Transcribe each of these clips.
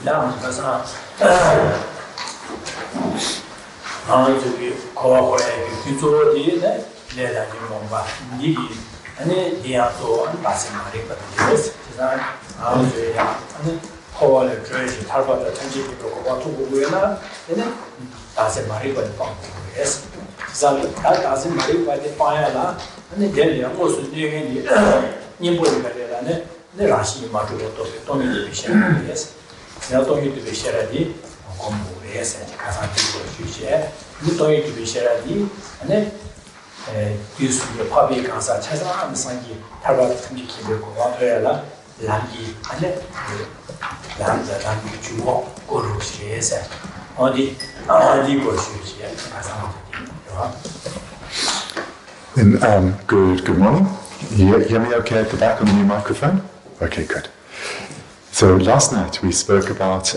Now, because to be called to do the letter in Momba, Niki, and the Ato and Passing Marika, yes, and call a church, Harvard, the Tangi people go to Guena, and then Passing Marika, yes. So that doesn't matter by the fire, and the Delia also doing the Nimbo, the Rashi Matu, Tommy the Bishop, yes. Not only to be shared, yes, and Kazan share, not only to be shared, and then use the public answer, Chasa and Sangi, Tabat, Kibiko, Langi, and then Langi to walk, go to shares, on the Bush, Good morning. You hear me okay at the back on the new microphone? Okay, good. So last night we spoke about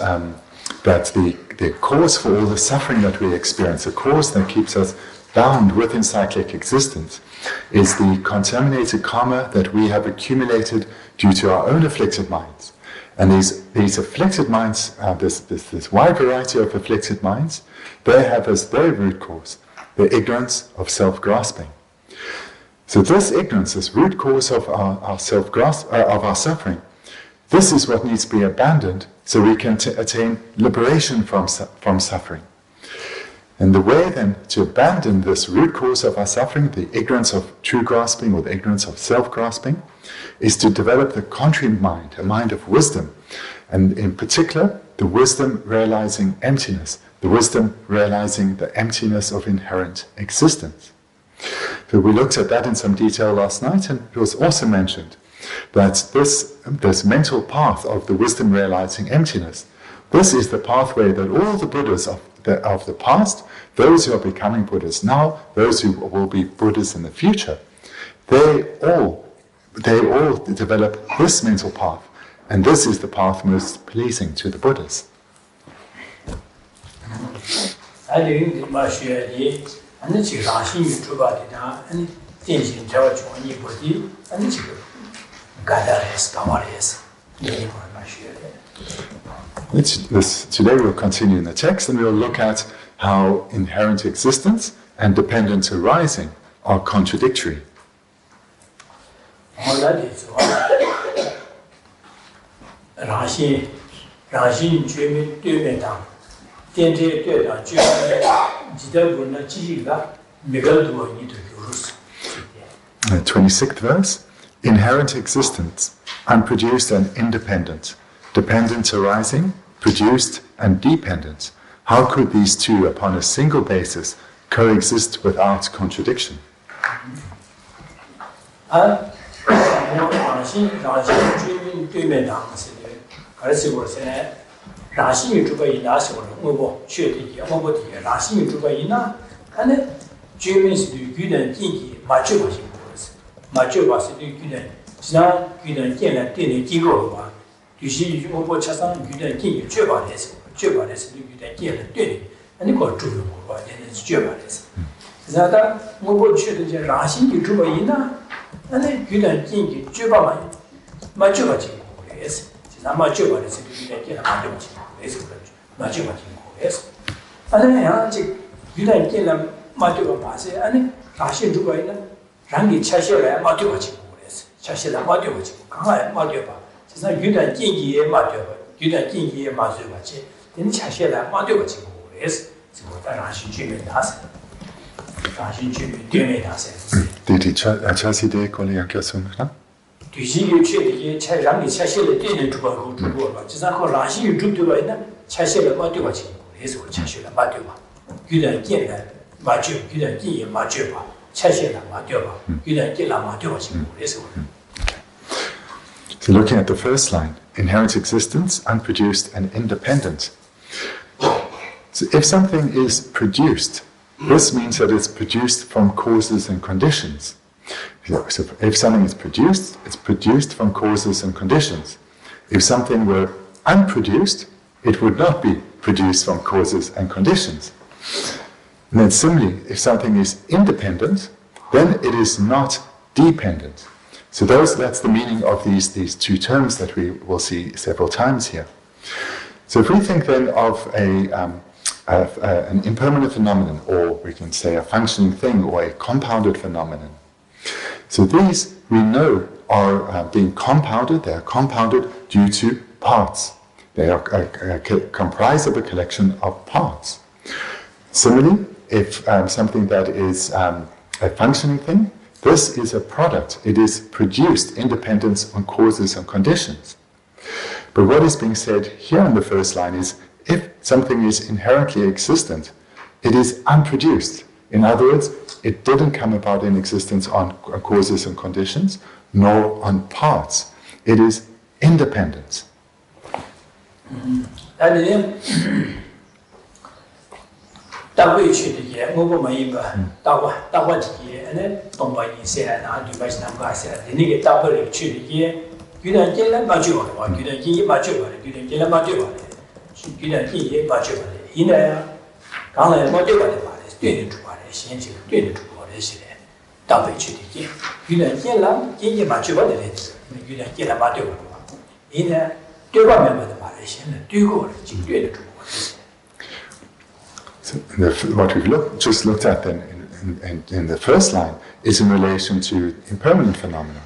that the cause for all the suffering that we experience, the cause that keeps us bound within cyclic existence, is the contaminated karma that we have accumulated due to our own afflicted minds. And these afflicted minds, this wide variety of afflicted minds, they have as their root cause the ignorance of self-grasping. So this ignorance, this root cause of our self-grasp, of our suffering, this is what needs to be abandoned so we can attain liberation from suffering. And the way then to abandon this root cause of our suffering, the ignorance of true grasping or the ignorance of self-grasping, is to develop the contrary mind, a mind of wisdom. And in particular, the wisdom realizing emptiness, the wisdom realizing the emptiness of inherent existence. So we looked at that in some detail last night, and it was also mentioned that this mental path of the wisdom realizing emptiness, this is the pathway that all the Buddhas of the past, those who are becoming Buddhas now, those who will be Buddhas in the future, they all develop this mental path, and this is the path most pleasing to the Buddhas. Today we'll continue in the text and we'll look at how inherent existence and dependent arising are contradictory. The 26th verse, inherent existence, unproduced and independent, dependent arising, produced and dependent. How could these two, upon a single basis, coexist without contradiction? So looking at the first line, inherent existence, unproduced and independent. So if something is produced, this means that it's produced from causes and conditions. So if something is produced, it's produced from causes and conditions. If something were unproduced, it would not be produced from causes and conditions. And then similarly, if something is independent, then it is not dependent. So that's the meaning of these two terms that we will see several times here. So if we think then of an impermanent phenomenon, or we can say a functioning thing, or a compounded phenomenon. So these we know are being compounded. They are compounded due to parts. They are comprised of a collection of parts. Similarly, if something that is a functioning thing, this is a product. It is produced independent on causes and conditions. But what is being said here in the first line is, if something is inherently existent, it is unproduced. In other words, it didn't come about in existence on causes and conditions, nor on parts. It is independent. So what we've just looked at then in the first line is in relation to impermanent phenomena.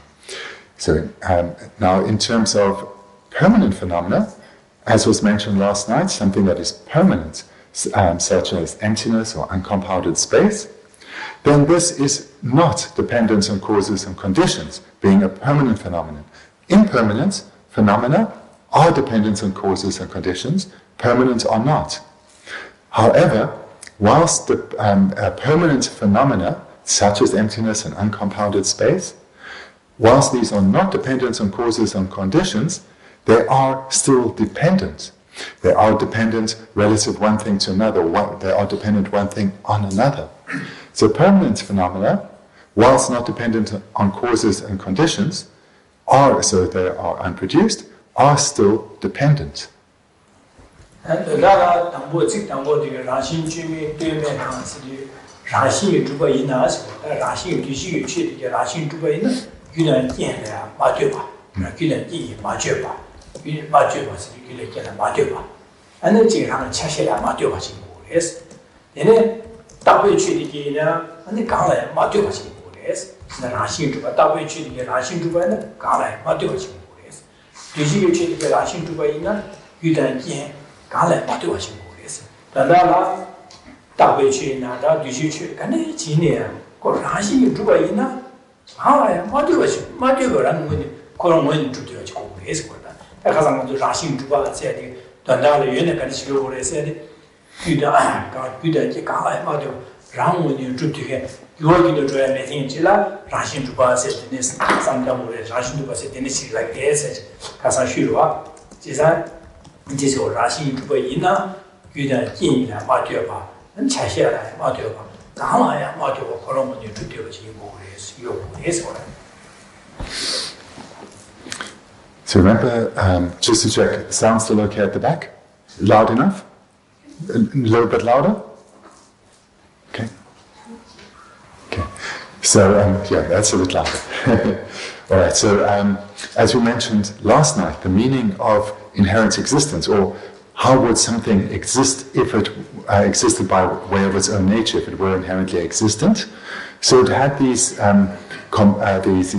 So now in terms of permanent phenomena, as was mentioned last night, something that is permanent, such as emptiness or uncompounded space, then this is not dependent on causes and conditions, being a permanent phenomenon. Impermanent phenomena are dependent on causes and conditions, permanent are not. However, whilst the permanent phenomena, such as emptiness and uncompounded space, whilst these are not dependent on causes and conditions, they are still dependent. They are dependent relative one thing to another. They are dependent one thing on another. So permanent phenomena, whilst not dependent on causes and conditions, so they are unproduced, are still dependent. So remember, just to check, the sound still okay at the back? Loud enough? A little bit louder? Okay. Okay. So, yeah, that's a bit louder. All right, so as we mentioned last night, the meaning of inherent existence, or how would something exist if it existed by way of its own nature, if it were inherently existent? So it had these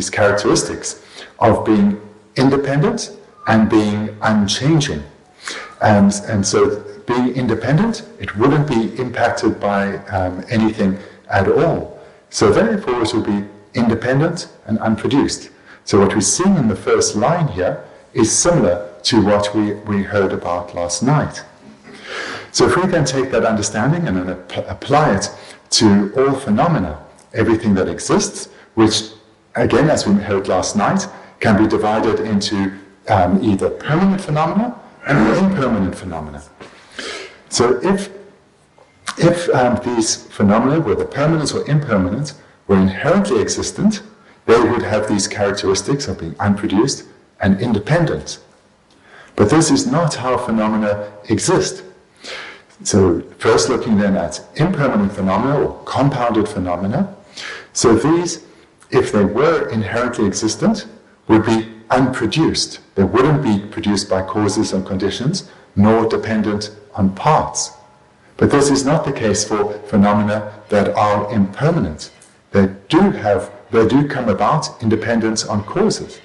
characteristics of being independent and being unchanging. And so being independent, it wouldn't be impacted by anything at all. So therefore it would be independent and unproduced. So what we see in the first line here is similar to what we heard about last night. So if we then take that understanding and then apply it to all phenomena, everything that exists, which again, as we heard last night, can be divided into either permanent phenomena and impermanent phenomena. So if these phenomena, whether permanent or impermanent, were inherently existent, they would have these characteristics of being unproduced and independent. But this is not how phenomena exist. So first looking then at impermanent phenomena or compounded phenomena. So these, if they were inherently existent, would be unproduced. They wouldn't be produced by causes and conditions, nor dependent on parts. But this is not the case for phenomena that are impermanent. They do come about in dependence on causes.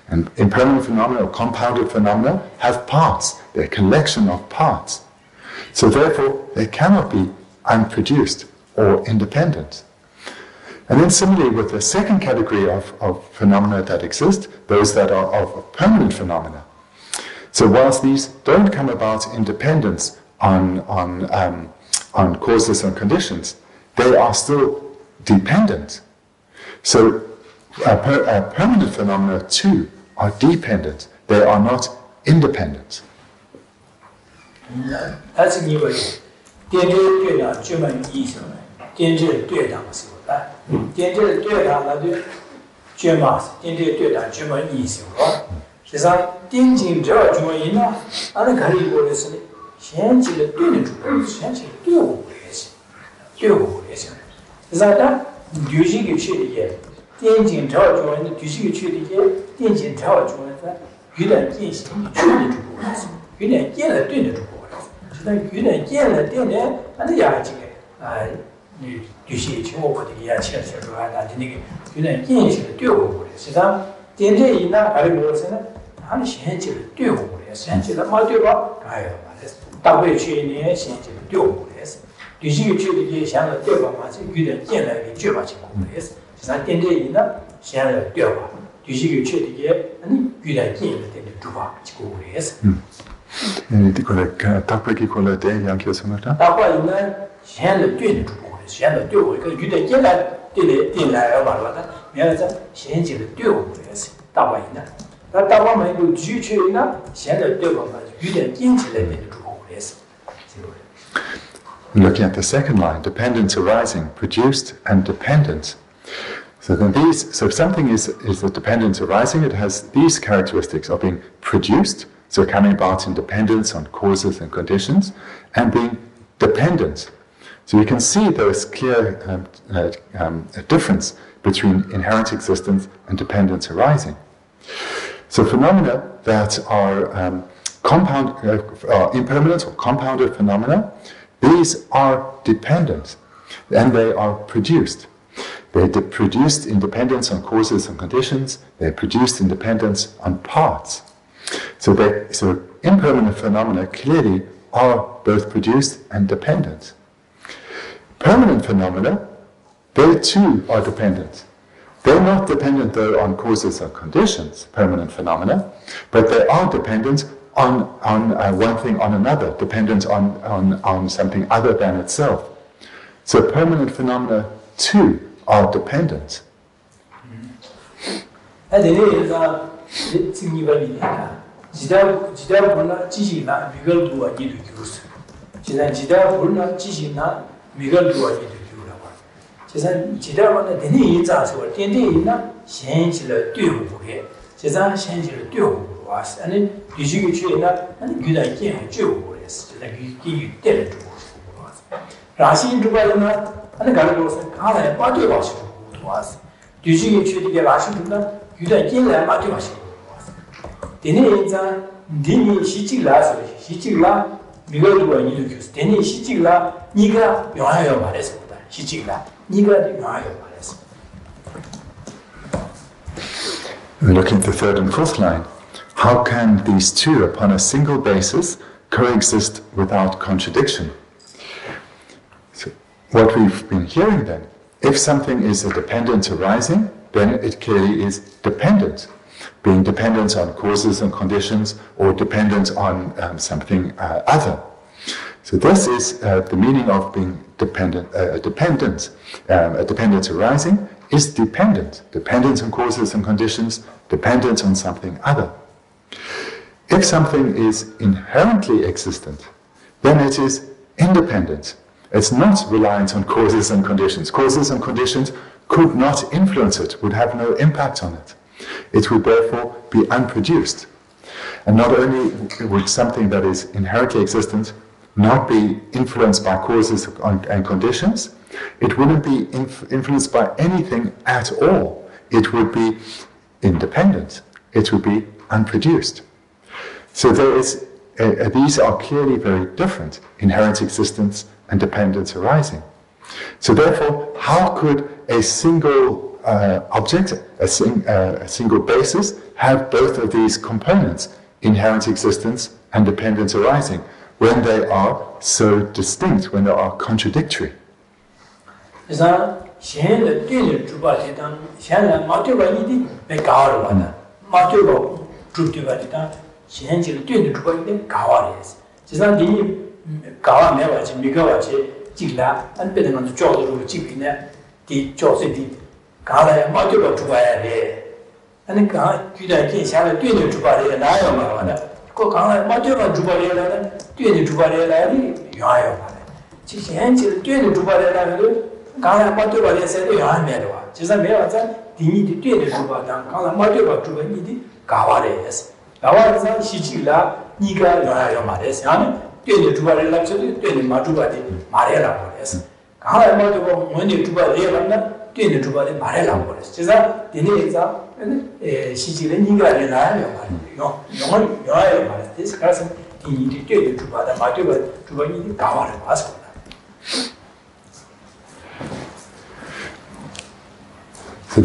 And impermanent phenomena or compounded phenomena have parts. They're a collection of parts. So therefore, they cannot be unproduced or independent. And then similarly with the second category of phenomena that exist, those that are of permanent phenomena. So whilst these don't come about in dependence on causes and conditions, they are still dependent. So permanent phenomena too are dependent. They are not independent. That's a new way. Looking at the second line, dependence arising, produced and dependent. So then so if something is a dependence arising, it has these characteristics of being produced, so coming about in dependence on causes and conditions, and being dependent. So you can see there is clear difference between inherent existence and dependence arising. So phenomena that are impermanent or compounded phenomena, these are dependent, and they are produced. They're produced in dependence on causes and conditions. They're produced in dependence on parts. So impermanent phenomena clearly are both produced and dependent. Permanent phenomena, they too are dependent. They're not dependent though on causes or conditions, permanent phenomena, but they are dependent on one thing on another, dependent on something other than itself. So permanent phenomena too are dependent. Looking at the third and fourth line, how can these two, upon a single basis, coexist without contradiction? So what we've been hearing then, if something is a dependence arising, then it clearly is dependent, being dependent on causes and conditions or dependent on something other. So this is the meaning of being dependent. A dependence arising is dependent on causes and conditions, dependent on something other. If something is inherently existent, then it is independent. It's not reliant on causes and conditions. Causes and conditions could not influence it, would have no impact on it. It would therefore be unproduced. And not only would something that is inherently existent not be influenced by causes and conditions, it wouldn't be influenced by anything at all. It would be independent. It would be unproduced. So there is these are clearly very different, inherent existence and dependence arising. So therefore, how could a single object, a single basis, have both of these components, inherent existence and dependence arising, when they are so distinct, when they are contradictory? So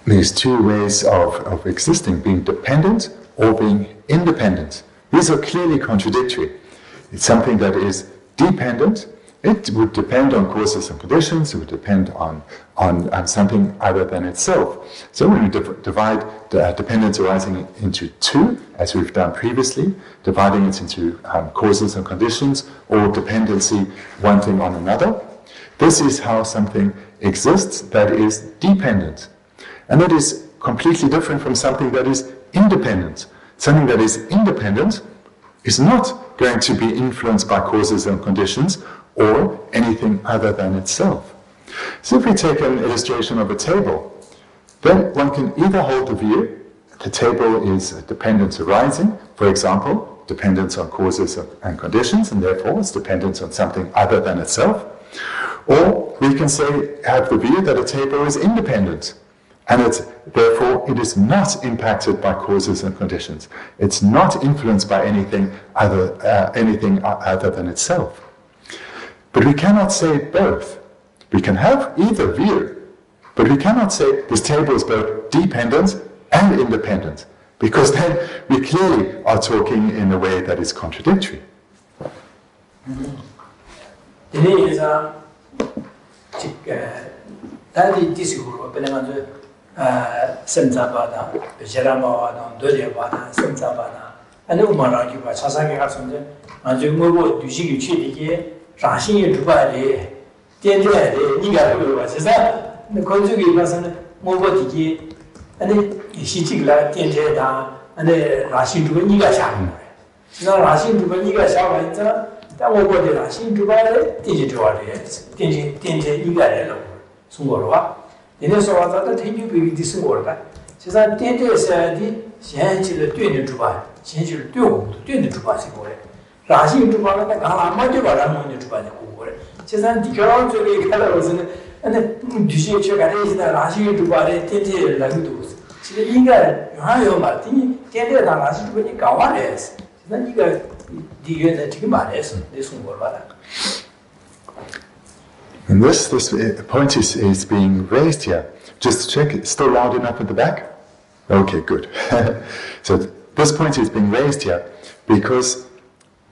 these two ways of existing, being dependent or being independent, these are clearly contradictory. It's something that is dependent. It would depend on causes and conditions. It would depend on something other than itself. So when we divide dependence arising into two, as we've done previously, dividing it into causes and conditions, or dependency one thing on another, this is how something exists that is dependent. And that is completely different from something that is independent. Something that is independent is not going to be influenced by causes and conditions or anything other than itself. So if we take an illustration of a table, then one can either hold the view the table is dependence arising, for example, dependence on causes and conditions, and therefore it's dependence on something other than itself. Or we can say, have the view that a table is independent, and therefore it is not impacted by causes and conditions. It's not influenced by anything other than itself. But we cannot say both. We can have either view, but we cannot say this table is both dependent and independent, because then we clearly are talking in a way that is contradictory. And this point is being raised here. Just check, it's still loud enough at the back? Okay, good. So this point is being raised here because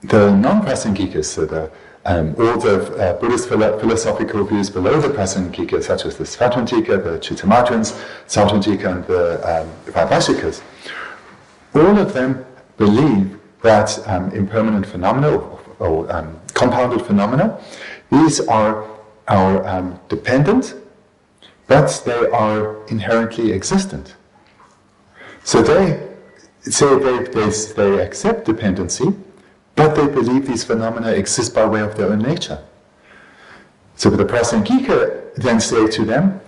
the non-Prasangikas, so all the Buddhist philosophical views below the Prasangikas, such as the Svatantika, the Chittamatrans, Sautantika, and the Vaibhashikas, all of them believe that impermanent phenomena or compounded phenomena, these are dependent, but they are inherently existent. So they say they accept dependency, but they believe these phenomena exist by way of their own nature. So the Prasangika then say to them,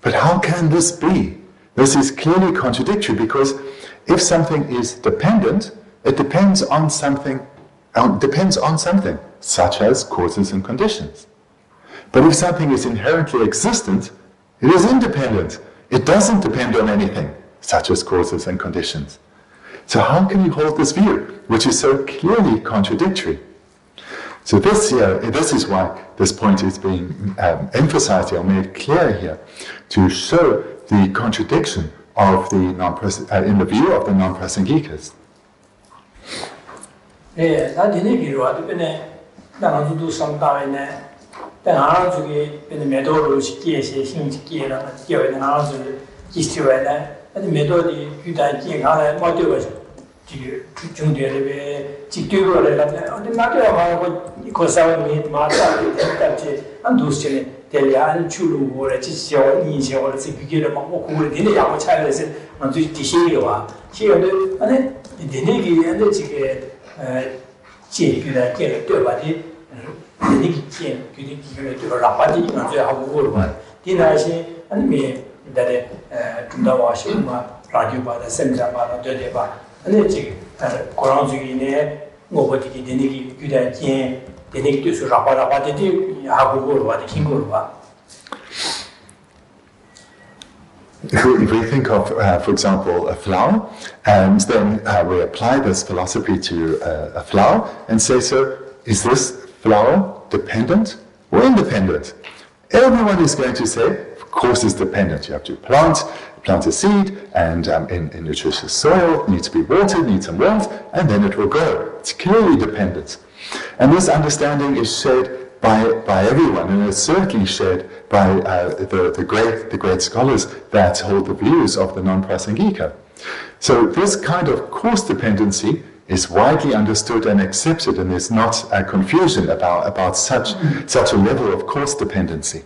but how can this be? This is clearly contradictory, because if something is dependent, it depends on something, such as causes and conditions. But if something is inherently existent, it is independent. It doesn't depend on anything, such as causes and conditions. So how can you hold this view, which is so clearly contradictory? So this is why this point is being emphasized here, or made clear here, to show the contradiction of the in the view of the non-prasangikas. If we think of, for example, a flower, and then we apply this philosophy to a flower and say, so is this flower dependent or independent? Everyone is going to say, of course it's dependent. You have to plant a seed, and in nutritious soil, needs to be watered, needs some warmth, and then it will grow. It's clearly dependent. And this understanding is shared by everyone, and it's certainly shared by the great scholars that hold the views of the non-prasangika. So this kind of cause dependency is widely understood and accepted, and there's not a confusion about such a level of cause dependency.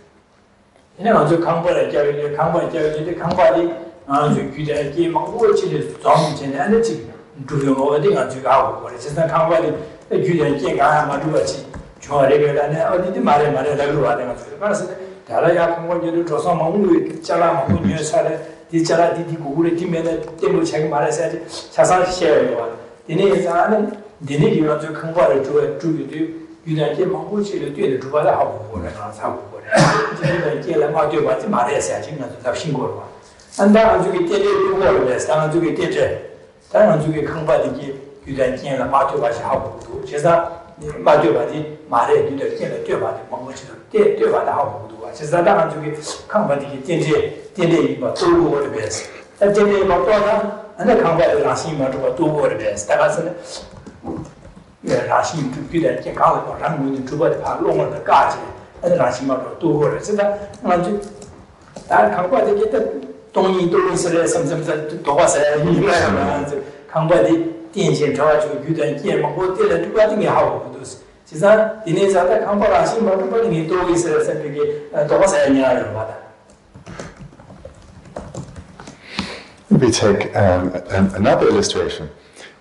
We take another illustration.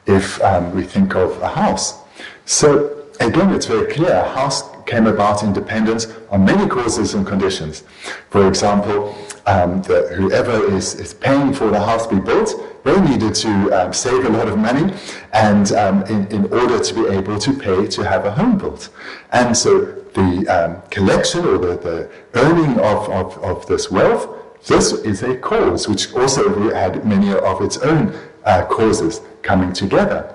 If we think of a house, so again it's very clear, a house came about in dependence on many causes and conditions. For example, whoever is paying for the house to be built, they needed to save a lot of money, and in order to be able to pay to have a home built. And so the collection or the earning of this wealth, this is a cause, which also had many of its own causes coming together.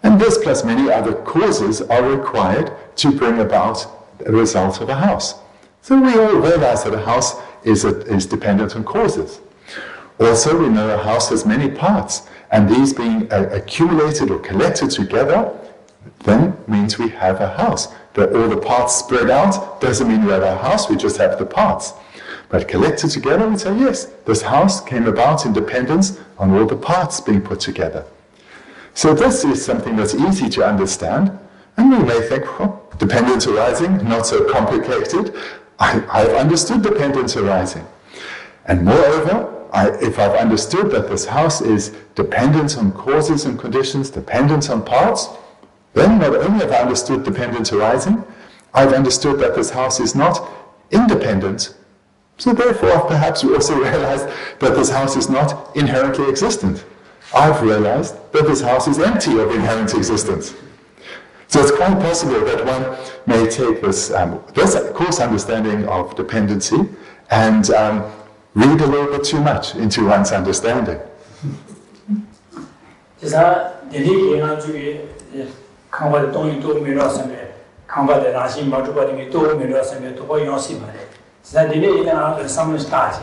And this plus many other causes are required to bring about the result of a house. So we all realize that a house is dependent on causes. Also, we know a house has many parts, and these being accumulated or collected together then means we have a house. But all the parts spread out doesn't mean we have a house, we just have the parts. But collected together, we say, yes, this house came about in dependence on all the parts being put together. So this is something that's easy to understand, and we may think, well, dependence arising, not so complicated. I've understood dependence arising. And moreover, if I've understood that this house is dependent on causes and conditions, dependent on parts, then not only have I understood dependence arising, I've understood that this house is not independent. So therefore, perhaps we also realize that this house is not inherently existent. I've realized that this house is empty of inherent existence. So it's quite possible that one may take this coarse understanding of dependency and read a little bit too much into one's understanding. 그래서 내리 계획한 중에 강바의 동이 또 밀어서면 강바의 나시 마주바림이 또 밀어서면 또 거의 연습 말해. 그래서 내리 이제 나도 삼는 다지.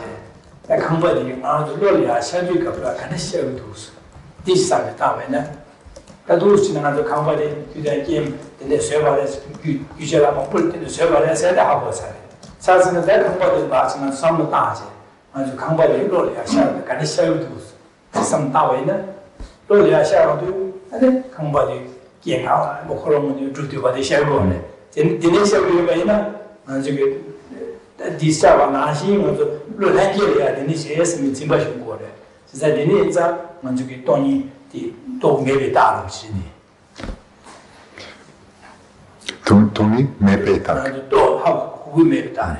나 강바의 나도 놀이야 샤비가 그라 가는 시험도 없어. 디스상에 다음에는 나도 지나가도 강바의 그냥 게임 근데 쇠발에 유지라 먹을 때도 쇠발에 세다 하고 살아. 사실은 내 강바의 마치는 삼는 다지. 아주 강바의 놀이야 샤비 가는 시험도 없어. 삼 다음에는 놀이야 샤비도 아니 강바의 게임 하고 뭐 그런 거 주도받이 샤비네. 디네 샤비가 있나 저기 디스타와 나시면서 로한게야 디네 셰스미 짐바신 거래. 진짜 디네 이제 저기 돈이 또 매배 따로 지니. 돈이 매배 따. 또 하고 그 매배 따네.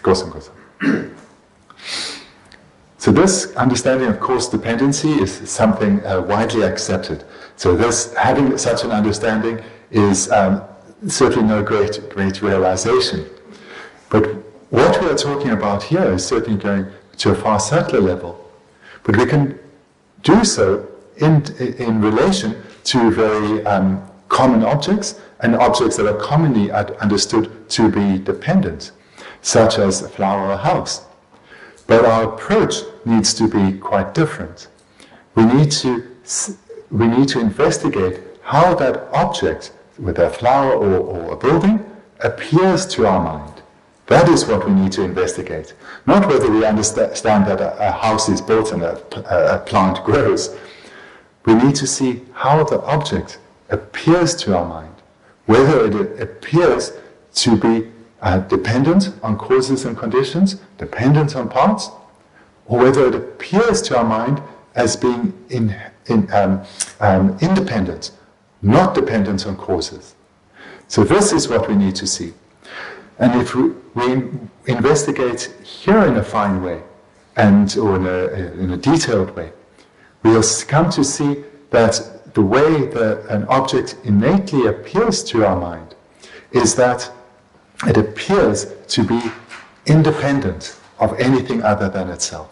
고선. So this understanding of course dependency is something widely accepted. So this having such an understanding is certainly no great realization. But what we are talking about here is certainly going to a far subtler level. But we can do so in relation to very common objects and objects that are commonly understood to be dependent, such as a flower or a house. But our approach needs to be quite different. We need to investigate how that object, whether a flower or a building, appears to our mind. That is what we need to investigate. Not whether we understand that a house is built and a plant grows. We need to see how the object appears to our mind, whether it appears to be dependent on causes and conditions, dependent on parts, or whether it appears to our mind as being independent, not dependent on causes. So this is what we need to see. And if we investigate here in a fine way, or in a detailed way, we'll come to see that the way that an object innately appears to our mind is that it appears to be independent of anything other than itself.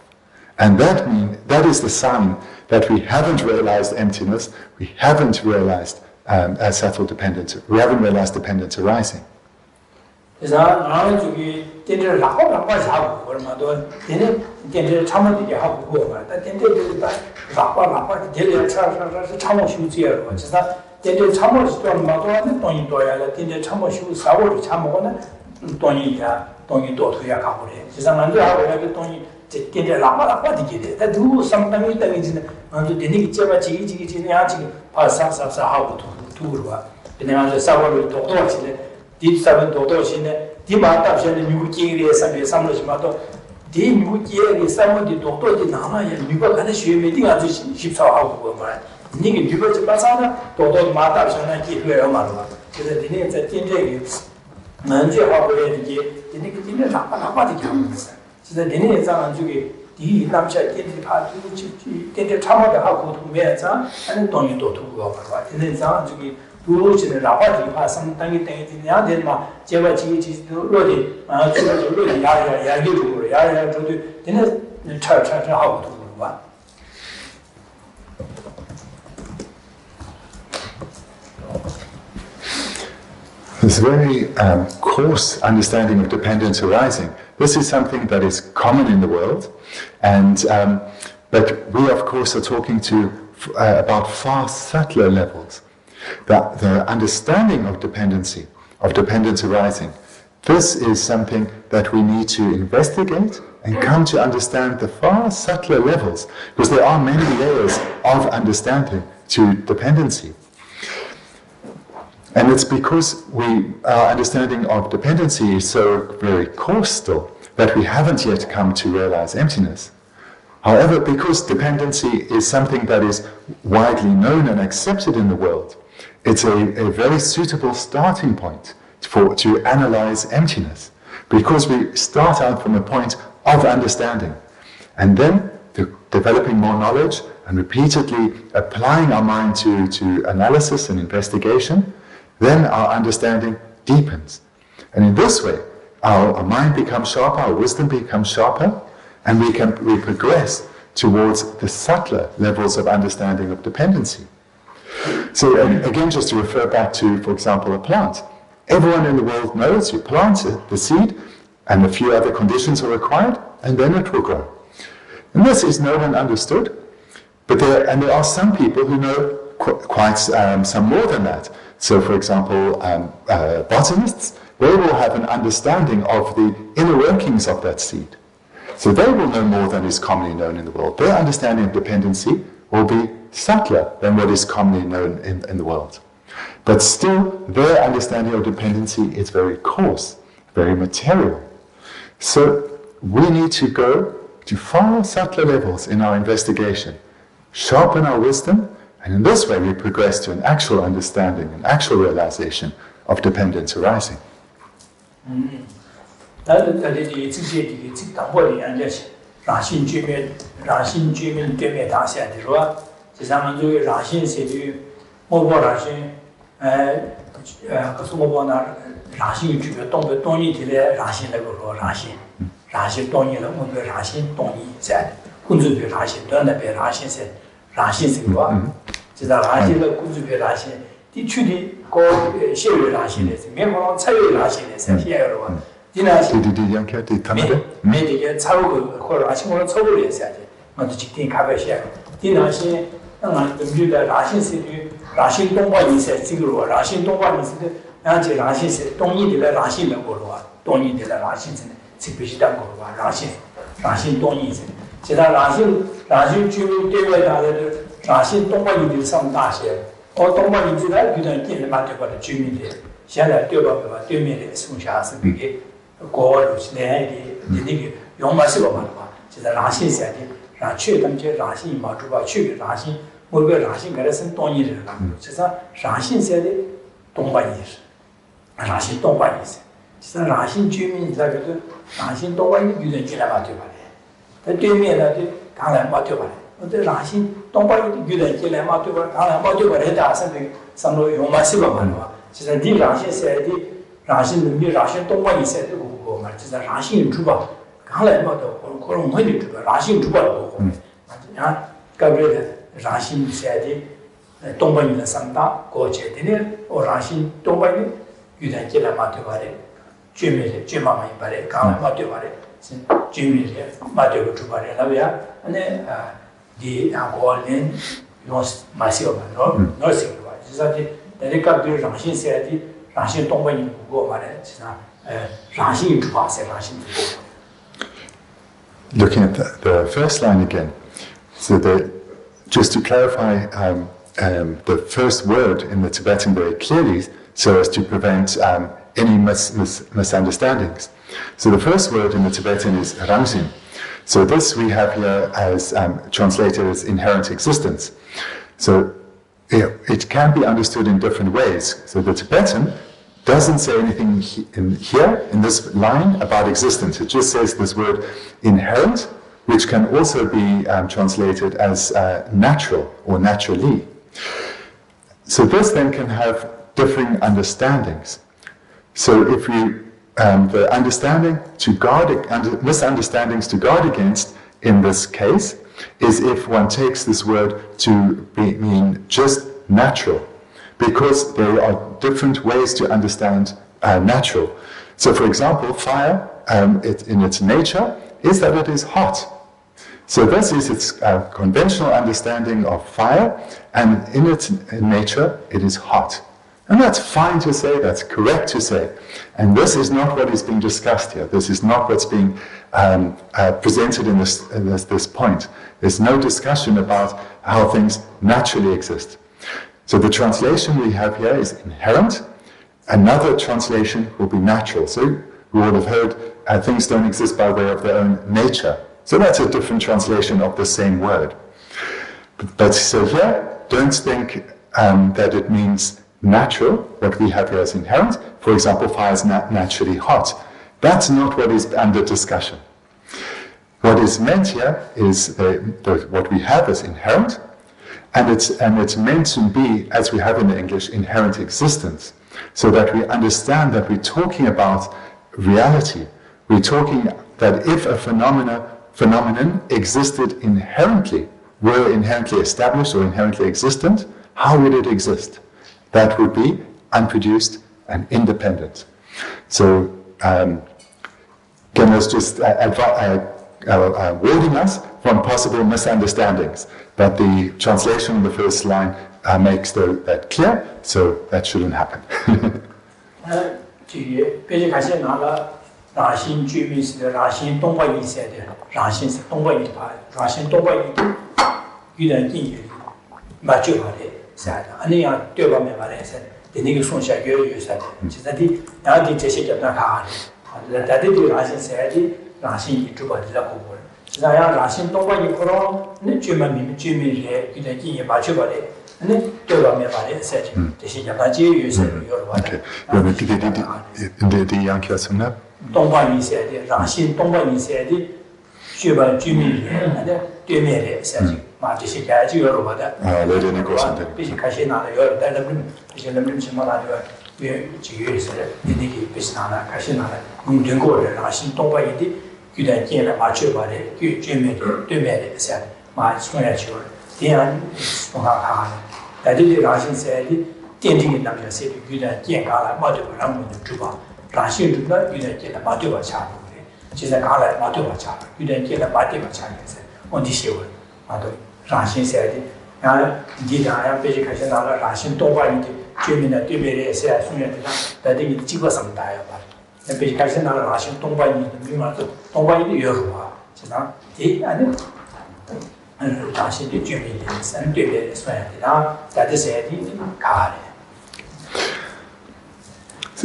And that is the sign that we haven't realized emptiness, we haven't realized subtle dependence, we haven't realized dependence arising. 그래서 나는 저기 텐데를 라빠라빠지 하고 그러면도 텐데 참아되게 하고 그거 말다 텐데들이 다 라빠라빠 데려 차차차 참아 쉬우지요. 그래서 텐데 참아 쉬던 마도한테 돈이 도야라 텐데 참아 쉬우 사고를 참고는 돈이야 돈이 또 도야 가버려. 그래서 만도 하고 여기 돈이 텐데 라빠라빠 되게 돼. 다 누구 상담이 있다는지는 만도 되게 제가 지기 야지 파사사사 하고 두고 와. 그냥 사고를 또 하시네. 딥사는 도도시네 디마답시는 미국기에 삼에 삼로시마도 디 미국기에 삼모디 도도디 나마야 미국 간에 쉬메딩 아주 십사하고 그 말. 니게 미국지 빠사나 도도 마답시나 기회요 말로. 그래서 니네 저 진짜게 먼저 하고 이게 니네 진짜 나빠나빠지 하면서. 진짜 니네 장안 중에 디 남자 딘디 파도 진짜 참아도 하고 도면서 하는 돈이 또 두고 가. 니네 장안 중에 두루치는 라바디가 상당히 땡기냐 되나 제가 지도 로디 주로 로디 야기로 야야도 되는 차차차 하고 두고 봐. This very coarse understanding of dependence arising. This is something that is common in the world, and but we of course are talking to about far subtler levels. The understanding of dependence arising, this is something that we need to investigate and come to understand the far subtler levels, because there are many layers of understanding to dependency. And it's because our understanding of dependency is so very coarse still, that we haven't yet come to realize emptiness. However, because dependency is something that is widely known and accepted in the world, it's a very suitable starting point to analyze emptiness, because we start out from a point of understanding, and then developing more knowledge and repeatedly applying our mind to analysis and investigation, then our understanding deepens. And in this way, our mind becomes sharper, our wisdom becomes sharper, and we progress towards the subtler levels of understanding of dependency. So again, just to refer back to, for example, a plant. Everyone in the world knows you plant the seed and a few other conditions are required and then it will grow. And this is known and understood, but there are some people who know quite some more than that. So for example, botanists, they will have an understanding of the inner workings of that seed. So they will know more than is commonly known in the world. Their understanding of dependency will be subtler than what is commonly known in the world. But still, their understanding of dependency is very coarse, very material. So we need to go to far subtler levels in our investigation, sharpen our wisdom, and in this way we progress to an actual understanding, an actual realization of dependence arising. Looking at the first line again, so just to clarify the first word in the Tibetan very clearly, so as to prevent any misunderstandings. So the first word in the Tibetan is rangsin. So this we have here as translated as inherent existence. So it can be understood in different ways. So the Tibetan doesn't say anything here in this line about existence. It just says this word inherent, which can also be translated as natural or naturally. So this then can have differing understandings. So if we the understanding to guard, misunderstandings to guard against in this case is if one takes this word to mean just natural, because there are different ways to understand natural. So for example, fire, in its nature, is that it is hot. So this is its conventional understanding of fire, and in its nature, it is hot. And that's fine to say, that's correct to say. And this is not what is being discussed here. This is not what's being presented in this point. There's no discussion about how things naturally exist. So the translation we have here is inherent. Another translation will be natural. So we would have heard things don't exist by way of their own nature. So that's a different translation of the same word. But so here, don't think that it means natural. What we have here is inherent. For example, fire is naturally hot. That's not what is under discussion. What is meant here is what we have as inherent, and it's meant to be, as we have in the English, inherent existence, so that we understand that we're talking about reality. We're talking that if a phenomenon existed inherently, were inherently established or inherently existent, how would it exist? That would be unproduced and independent. So, Gen is just warning us from possible misunderstandings. But the translation of the first line makes that clear, so that shouldn't happen.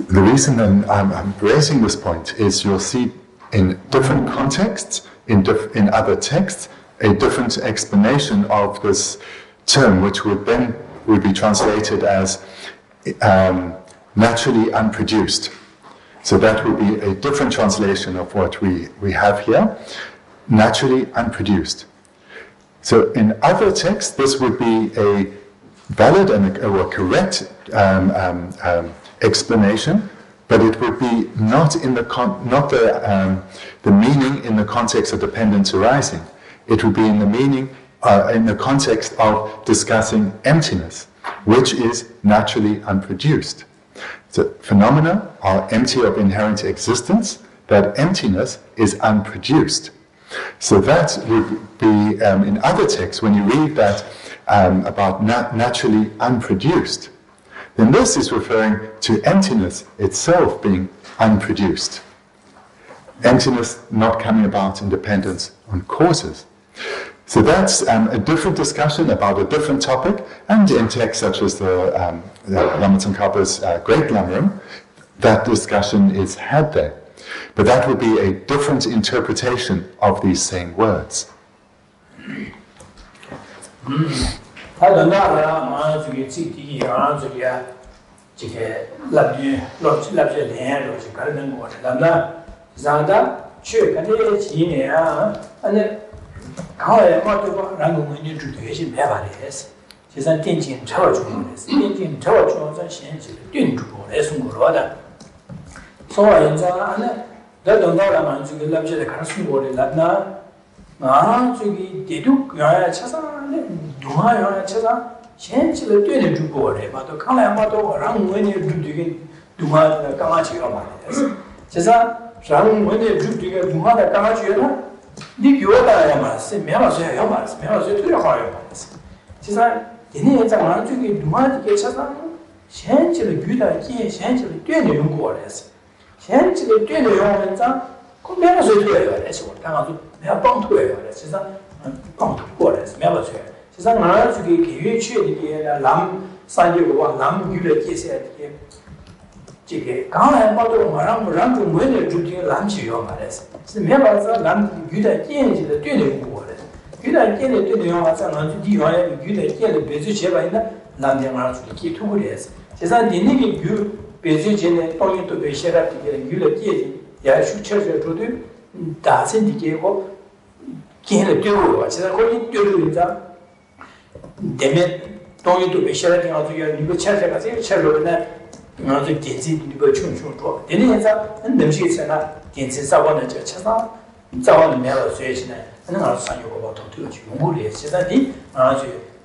The reason I'm raising this point is you'll see in different contexts, in other texts, a different explanation of this term, which would be translated as naturally unproduced. So that would be a different translation of what we have here, naturally unproduced. So in other texts, this would be a valid and a correct explanation, but it would be not the meaning in the context of dependence arising. It would be in the meaning in the context of discussing emptiness, which is naturally unproduced. So phenomena are empty of inherent existence. That emptiness is unproduced. So that would be in other texts when you read that about naturally unproduced. Then this is referring to emptiness itself being unproduced. Emptiness not coming about in dependence on causes. So that's a different discussion about a different topic, and in texts such as the Lama Tsongkhapa's Great Lamrim, that discussion is had there. But that would be a different interpretation of these same words.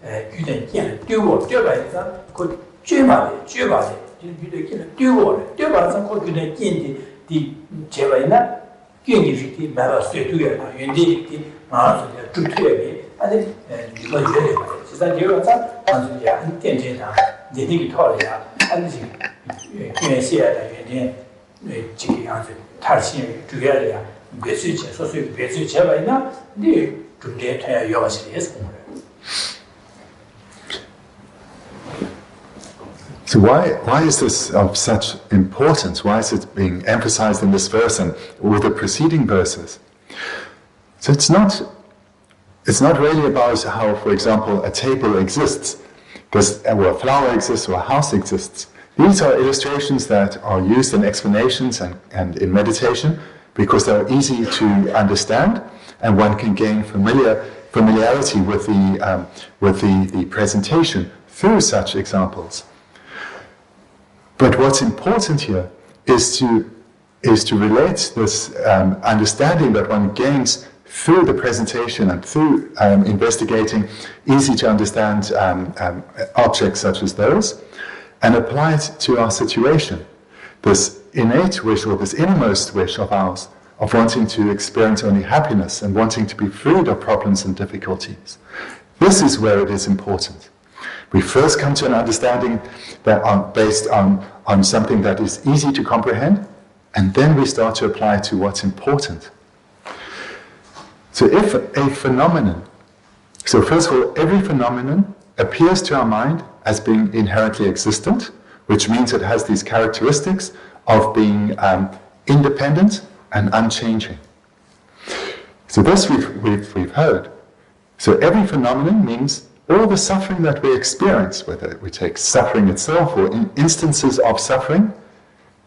규된 끼는 띄고 띄어봐서 그 쥐마래 규된 끼는 띄어봐서 그 규된 끼인데 디 제바이나 끼인이 말아 쇠두게 연대기 마서 주투에게 아니 이거 이래야 진짜 제가 아주 야电电다 내디기 토려야 아니지 교회시야다原点这个样子他心主要呀别水节说是别水节吧那你重点他要是也是工人 So why is this of such importance? Why is it being emphasized in this verse and all the preceding verses? So it's not really about how, for example, a table exists, or a flower exists, or a house exists. These are illustrations that are used in explanations and in meditation because they're easy to understand, and one can gain familiarity with the presentation through such examples. But what's important here is to relate this understanding that one gains through the presentation and through investigating easy to understand objects such as those, and apply it to our situation. This innate wish, or this innermost wish of ours, of wanting to experience only happiness and wanting to be freed of problems and difficulties. This is where it is important. We first come to an understanding that based on something that is easy to comprehend, and then we start to apply to what's important. So if a phenomenon, so first of all, every phenomenon appears to our mind as being inherently existent, which means it has these characteristics of being independent and unchanging. So this we've heard. So every phenomenon means all the suffering that we experience, whether we take suffering itself or instances of suffering,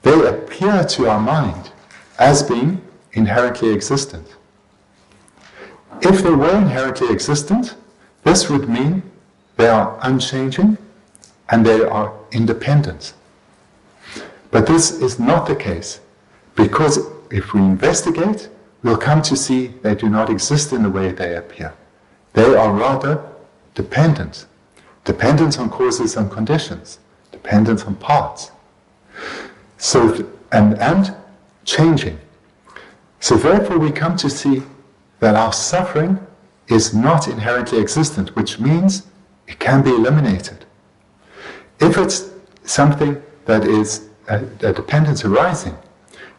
they appear to our mind as being inherently existent. If they were inherently existent, this would mean they are unchanging and they are independent. But this is not the case, because if we investigate, we'll come to see they do not exist in the way they appear. They are rather dependent on causes and conditions, dependent on parts. So, and changing. So therefore we come to see that our suffering is not inherently existent, which means it can be eliminated. If it's something that is a dependence arising,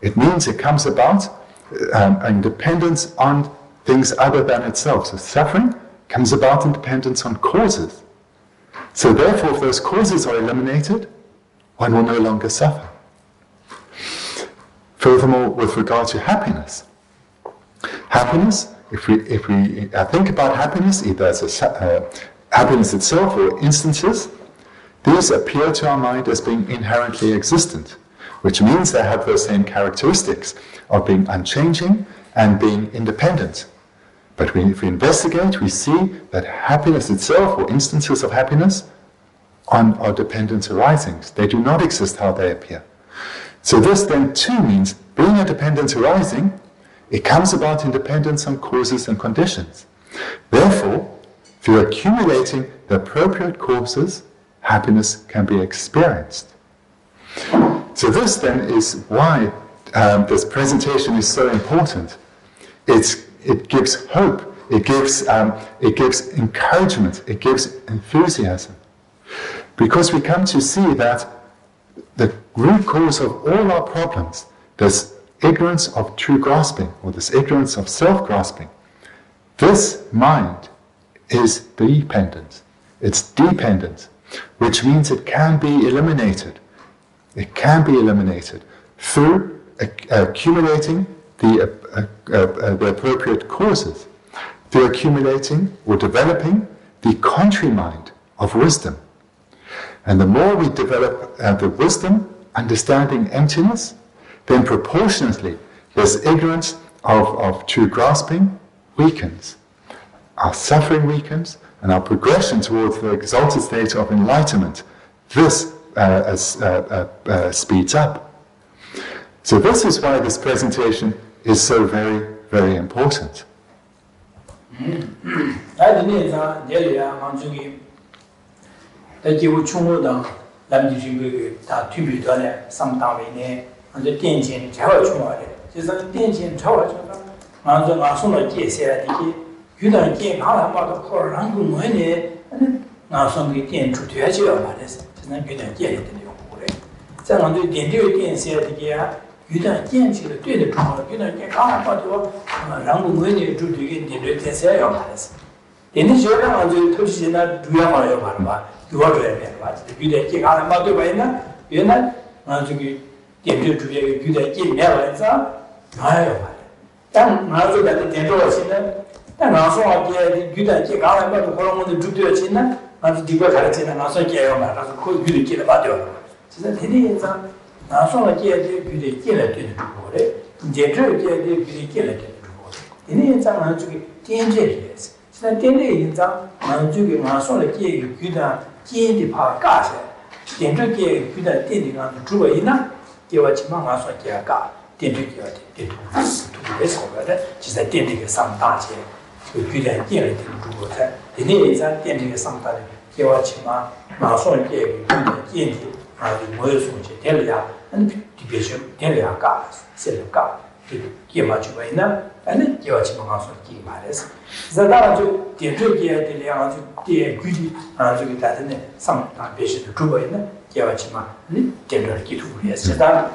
it means it comes about in dependence on things other than itself. So suffering comes about in dependence on causes. So therefore, if those causes are eliminated, one will no longer suffer. Furthermore, with regard to happiness, if we think about happiness, either as happiness itself or instances, these appear to our mind as being inherently existent, which means they have those same characteristics of being unchanging and being independent. But if we investigate, we see that happiness itself, or instances of happiness, are dependent arisings. They do not exist how they appear. So this then too means, being a dependent arising, it comes about in dependence on causes and conditions. Therefore, through accumulating the appropriate causes, happiness can be experienced. So this then is why this presentation is so important. It gives hope, it gives encouragement, it gives enthusiasm. Because we come to see that the root cause of all our problems, this ignorance of true grasping, or this ignorance of self-grasping, this mind is dependent. It's dependent, which means it can be eliminated. It can be eliminated through accumulating the appropriate causes, through accumulating or developing the contrary mind of wisdom. And the more we develop the wisdom, understanding emptiness, then proportionately this ignorance of true grasping weakens. Our suffering weakens, and our progression towards the exalted state of enlightenment, this speeds up. So this is why this presentation is so very, very important. 다 지구 충분한 남지진국의 다 뒤비도네 상당위네 근데电진 자와 중요하래. 그래서 电진 자와 중요하다. 먼저 나서는 계셔야 되기 유단健康的话让我们呢那上的电出去就要말해서 저는 유단健的用户嘞。这样对电这个电写的个유단健起的对的重要，유단健康的话就让我们呢主对个电这电写要말해서。电的学上就特别呢主要要말吧，主要这边吧，유단健康的嘛对吧？原来这个电这主要유단健面来着，哎呦。但拿着来的电多少钱呢？但拿说话给有点给刚才把可能我们住多少钱呢？那是第个开的钱呢，拿说给要买，那是可以有的给了把掉了。其实天天上拿说了给的有的给了对的住过的，电这给的有的给了对的住过的。天天上拿这个电这些，现在电这一张拿这个拿说了给有的给的怕干些，电这给有的电的拿住过一呢，给我起码拿说给干。电这个电土也是我的，就在电这个上大街，就居然电了电土国在，另一站电这个上大的，给我起码马上给有点电的啊，就没有说去电了呀，别说电了呀，干写了干，就给嘛就为呢，给我起码马上给嘛的是，在那就电这个的两就电具体这个在那上大别是的主为呢，给我起码电这地图也是的。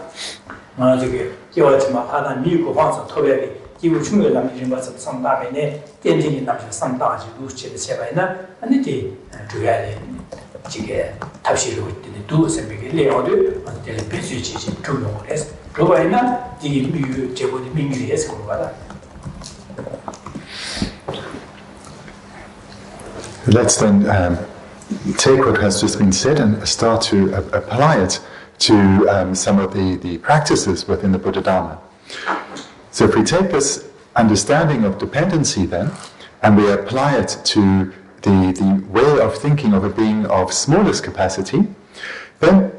这个叫我什么？他那美国方式特别的，因为中国人民什么上大概呢，电梯的那些上大就都写的写完呢，那的主要的这个特别的都是那个了的，这个必须进行重用的，如果呢，这个美语结果的美语也是我的。Let's then take what has just been said and start to apply it to some of the practices within the Buddha Dharma. So if we take this understanding of dependency then, and we apply it to the way of thinking of a being of smallest capacity, then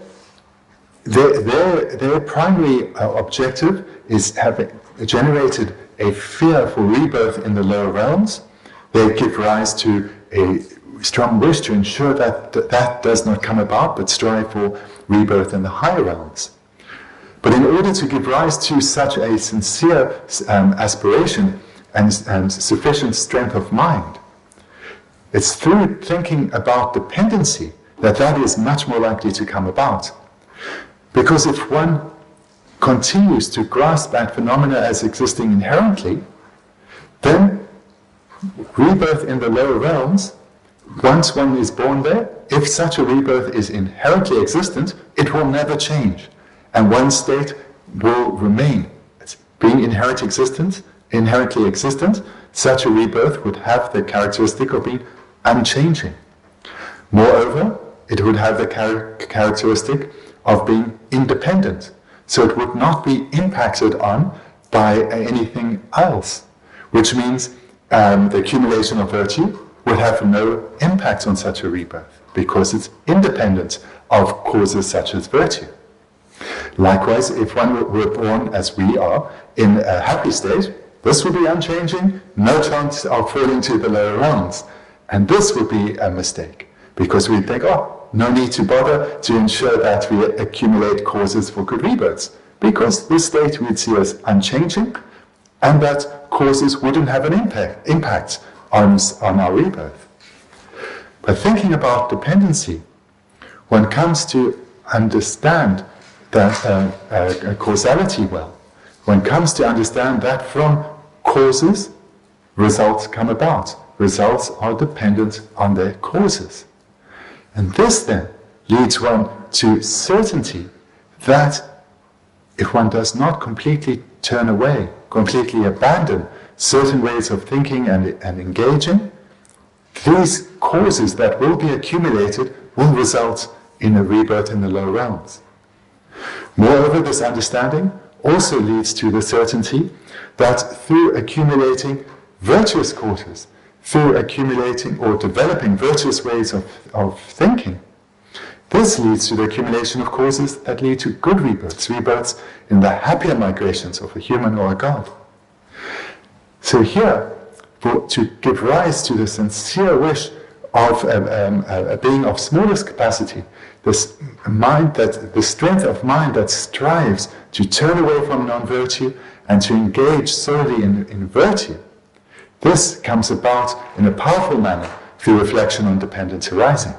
their primary objective is having generated a fear for rebirth in the lower realms. They give rise to a strong wish to ensure that that does not come about, but strive for rebirth in the higher realms. But in order to give rise to such a sincere aspiration and sufficient strength of mind, it's through thinking about dependency that is much more likely to come about. Because if one continues to grasp at phenomena as existing inherently, then rebirth in the lower realms, once one is born there, if such a rebirth is inherently existent, it will never change. And one state will remain. It's being inherently existent, such a rebirth would have the characteristic of being unchanging. Moreover, it would have the characteristic of being independent. So it would not be impacted on by anything else, which means the accumulation of virtue would have no impact on such a rebirth, because it's independent of causes such as virtue. Likewise, if one were born as we are, in a happy state, this would be unchanging, no chance of falling to the lower realms. And this would be a mistake, because we think, no need to bother to ensure that we accumulate causes for good rebirths, because this state we'd see as unchanging, and that causes wouldn't have an impact on our rebirth. But thinking about dependency, one comes to understand that causality well. One comes to understand that from causes, results come about. Results are dependent on their causes. And this then leads one to certainty that if one does not completely turn away, completely abandon certain ways of thinking and engaging, these causes that will be accumulated will result in a rebirth in the lower realms. Moreover, this understanding also leads to the certainty that through accumulating virtuous causes, through accumulating or developing virtuous ways of thinking, this leads to the accumulation of causes that lead to good rebirths, rebirths in the happier migrations of a human or a god. So here, to give rise to the sincere wish of a being of smallest capacity, this mind the strength of mind that strives to turn away from non-virtue and to engage solely in virtue, this comes about in a powerful manner through reflection on dependence arising.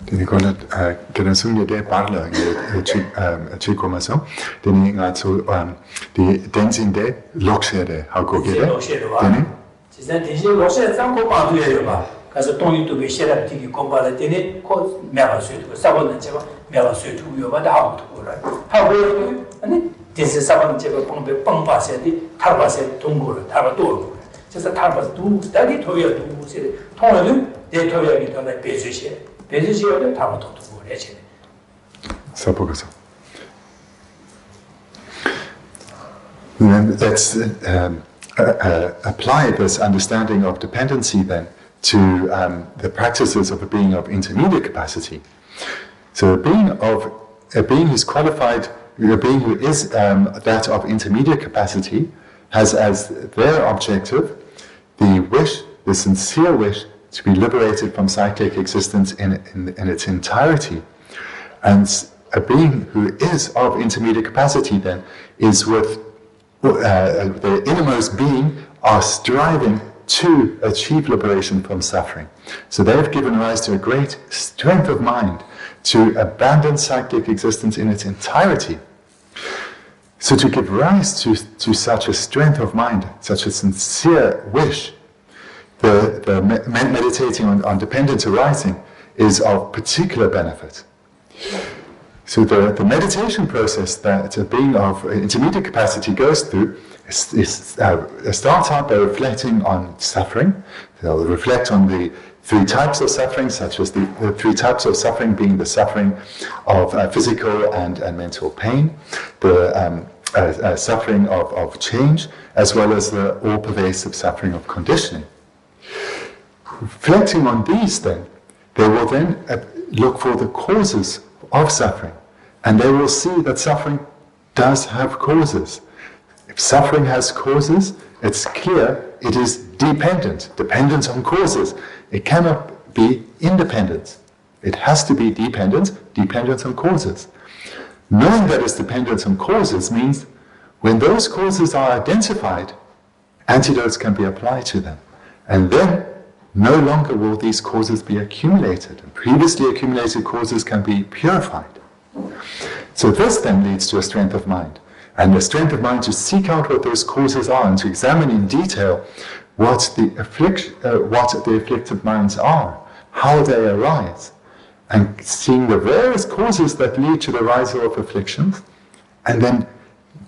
Dini kono kena sungye de parla chi koma so dini nga so di dancing de lokshe de how go get dini 지난 대신 로세 상고 빠도예요 봐. 가서 동이 또 베시라 되게 공부할 때는 코 매가 수도 사고는 제가 매가 수도 봐도 하고 그래. 하고 아니 대세 사고는 제가 공부 뻥바세디 타바세 동고를 타바 또 그래서 타바스 두 다리 토여 두세 통화는 내 토여기 전에 배주시에 타바 또 그래. 사보가서. And let's apply this understanding of dependency then to the practices of a being of intermediate capacity. So a being who's qualified, a being who is that of intermediate capacity, has as their objective the wish, the sincere wish to be liberated from cyclic existence in its entirety. And a being who is of intermediate capacity then is with the innermost being are striving to achieve liberation from suffering. So they have given rise to a great strength of mind to abandon cyclic existence in its entirety. So to give rise to such a strength of mind, such a sincere wish, the meditating on dependence arising is of particular benefit. So the meditation process that a being of intermediate capacity goes through starts out by reflecting on suffering. They'll reflect on the three types of suffering, such as the three types of suffering being the suffering of physical and mental pain, the suffering of change, as well as the all-pervasive suffering of conditioning. Reflecting on these then, they will then look for the causes of suffering, and they will see that suffering does have causes. If suffering has causes, it's clear it is dependent on causes. It cannot be independent. It has to be dependent on causes. Knowing that it's dependent on causes means when those causes are identified, antidotes can be applied to them. And then no longer will these causes be accumulated, and previously accumulated causes can be purified. So this then leads to a strength of mind, and a strength of mind to seek out what those causes are and to examine in detail what the afflicted minds are, how they arise, and seeing the various causes that lead to the rise of afflictions, and then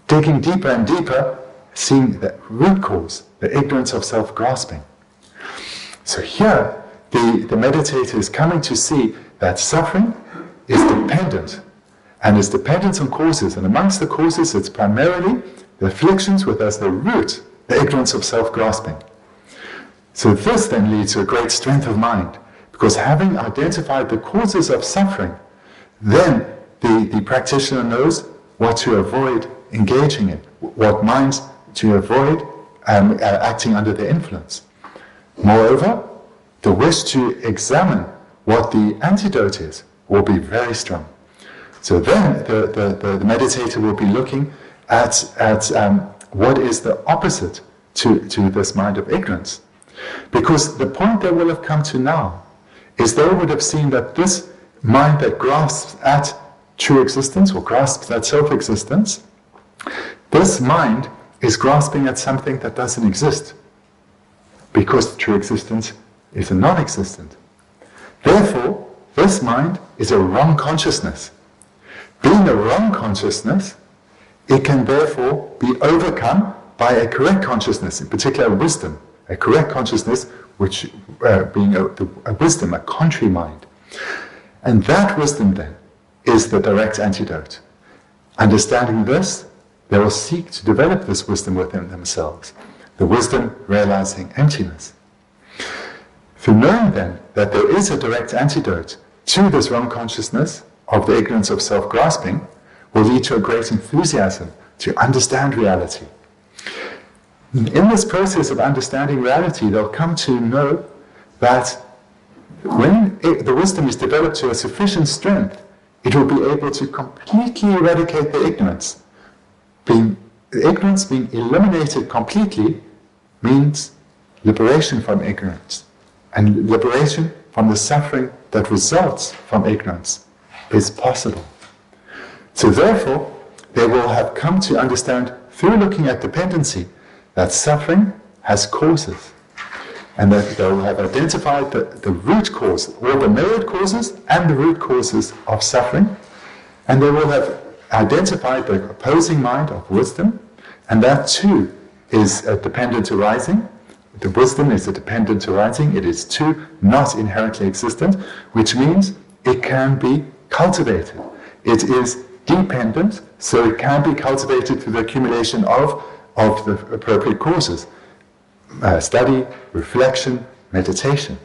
digging deeper and deeper, seeing the root cause, the ignorance of self-grasping. So here, the meditator is coming to see that suffering is dependent, and is dependent on causes, and amongst the causes it's primarily the afflictions with as the root, the ignorance of self-grasping. So this then leads to a great strength of mind, because having identified the causes of suffering, then the practitioner knows what to avoid engaging in, what minds to avoid acting under their influence. Moreover, the wish to examine what the antidote is will be very strong. So then the meditator will be looking at what is the opposite to this mind of ignorance. Because the point they will have come to now is they would have seen that this mind that grasps at true existence or grasps at self-existence, this mind is grasping at something that doesn't exist, because true existence is a non-existent. Therefore, this mind is a wrong consciousness. Being a wrong consciousness, it can therefore be overcome by a correct consciousness, in particular wisdom, a correct consciousness, which being a wisdom, a contrary mind. And that wisdom then is the direct antidote. Understanding this, they will seek to develop this wisdom within themselves, the wisdom realizing emptiness. Through knowing then that there is a direct antidote to this wrong consciousness of the ignorance of self-grasping, will lead to a great enthusiasm to understand reality. In this process of understanding reality, they'll come to know that when the wisdom is developed to a sufficient strength, it will be able to completely eradicate the ignorance. Ignorance being eliminated completely means liberation from ignorance, and liberation from the suffering that results from ignorance is possible. So therefore, they will have come to understand through looking at dependency that suffering has causes, and that they will have identified the root cause, all the merit causes and the root causes of suffering, and they will have identified the opposing mind of wisdom, and that too is a dependent arising. The wisdom is a dependent arising, it is too not inherently existent, which means it can be cultivated. It is dependent, so it can be cultivated through the accumulation of the appropriate causes. Study, reflection, meditation.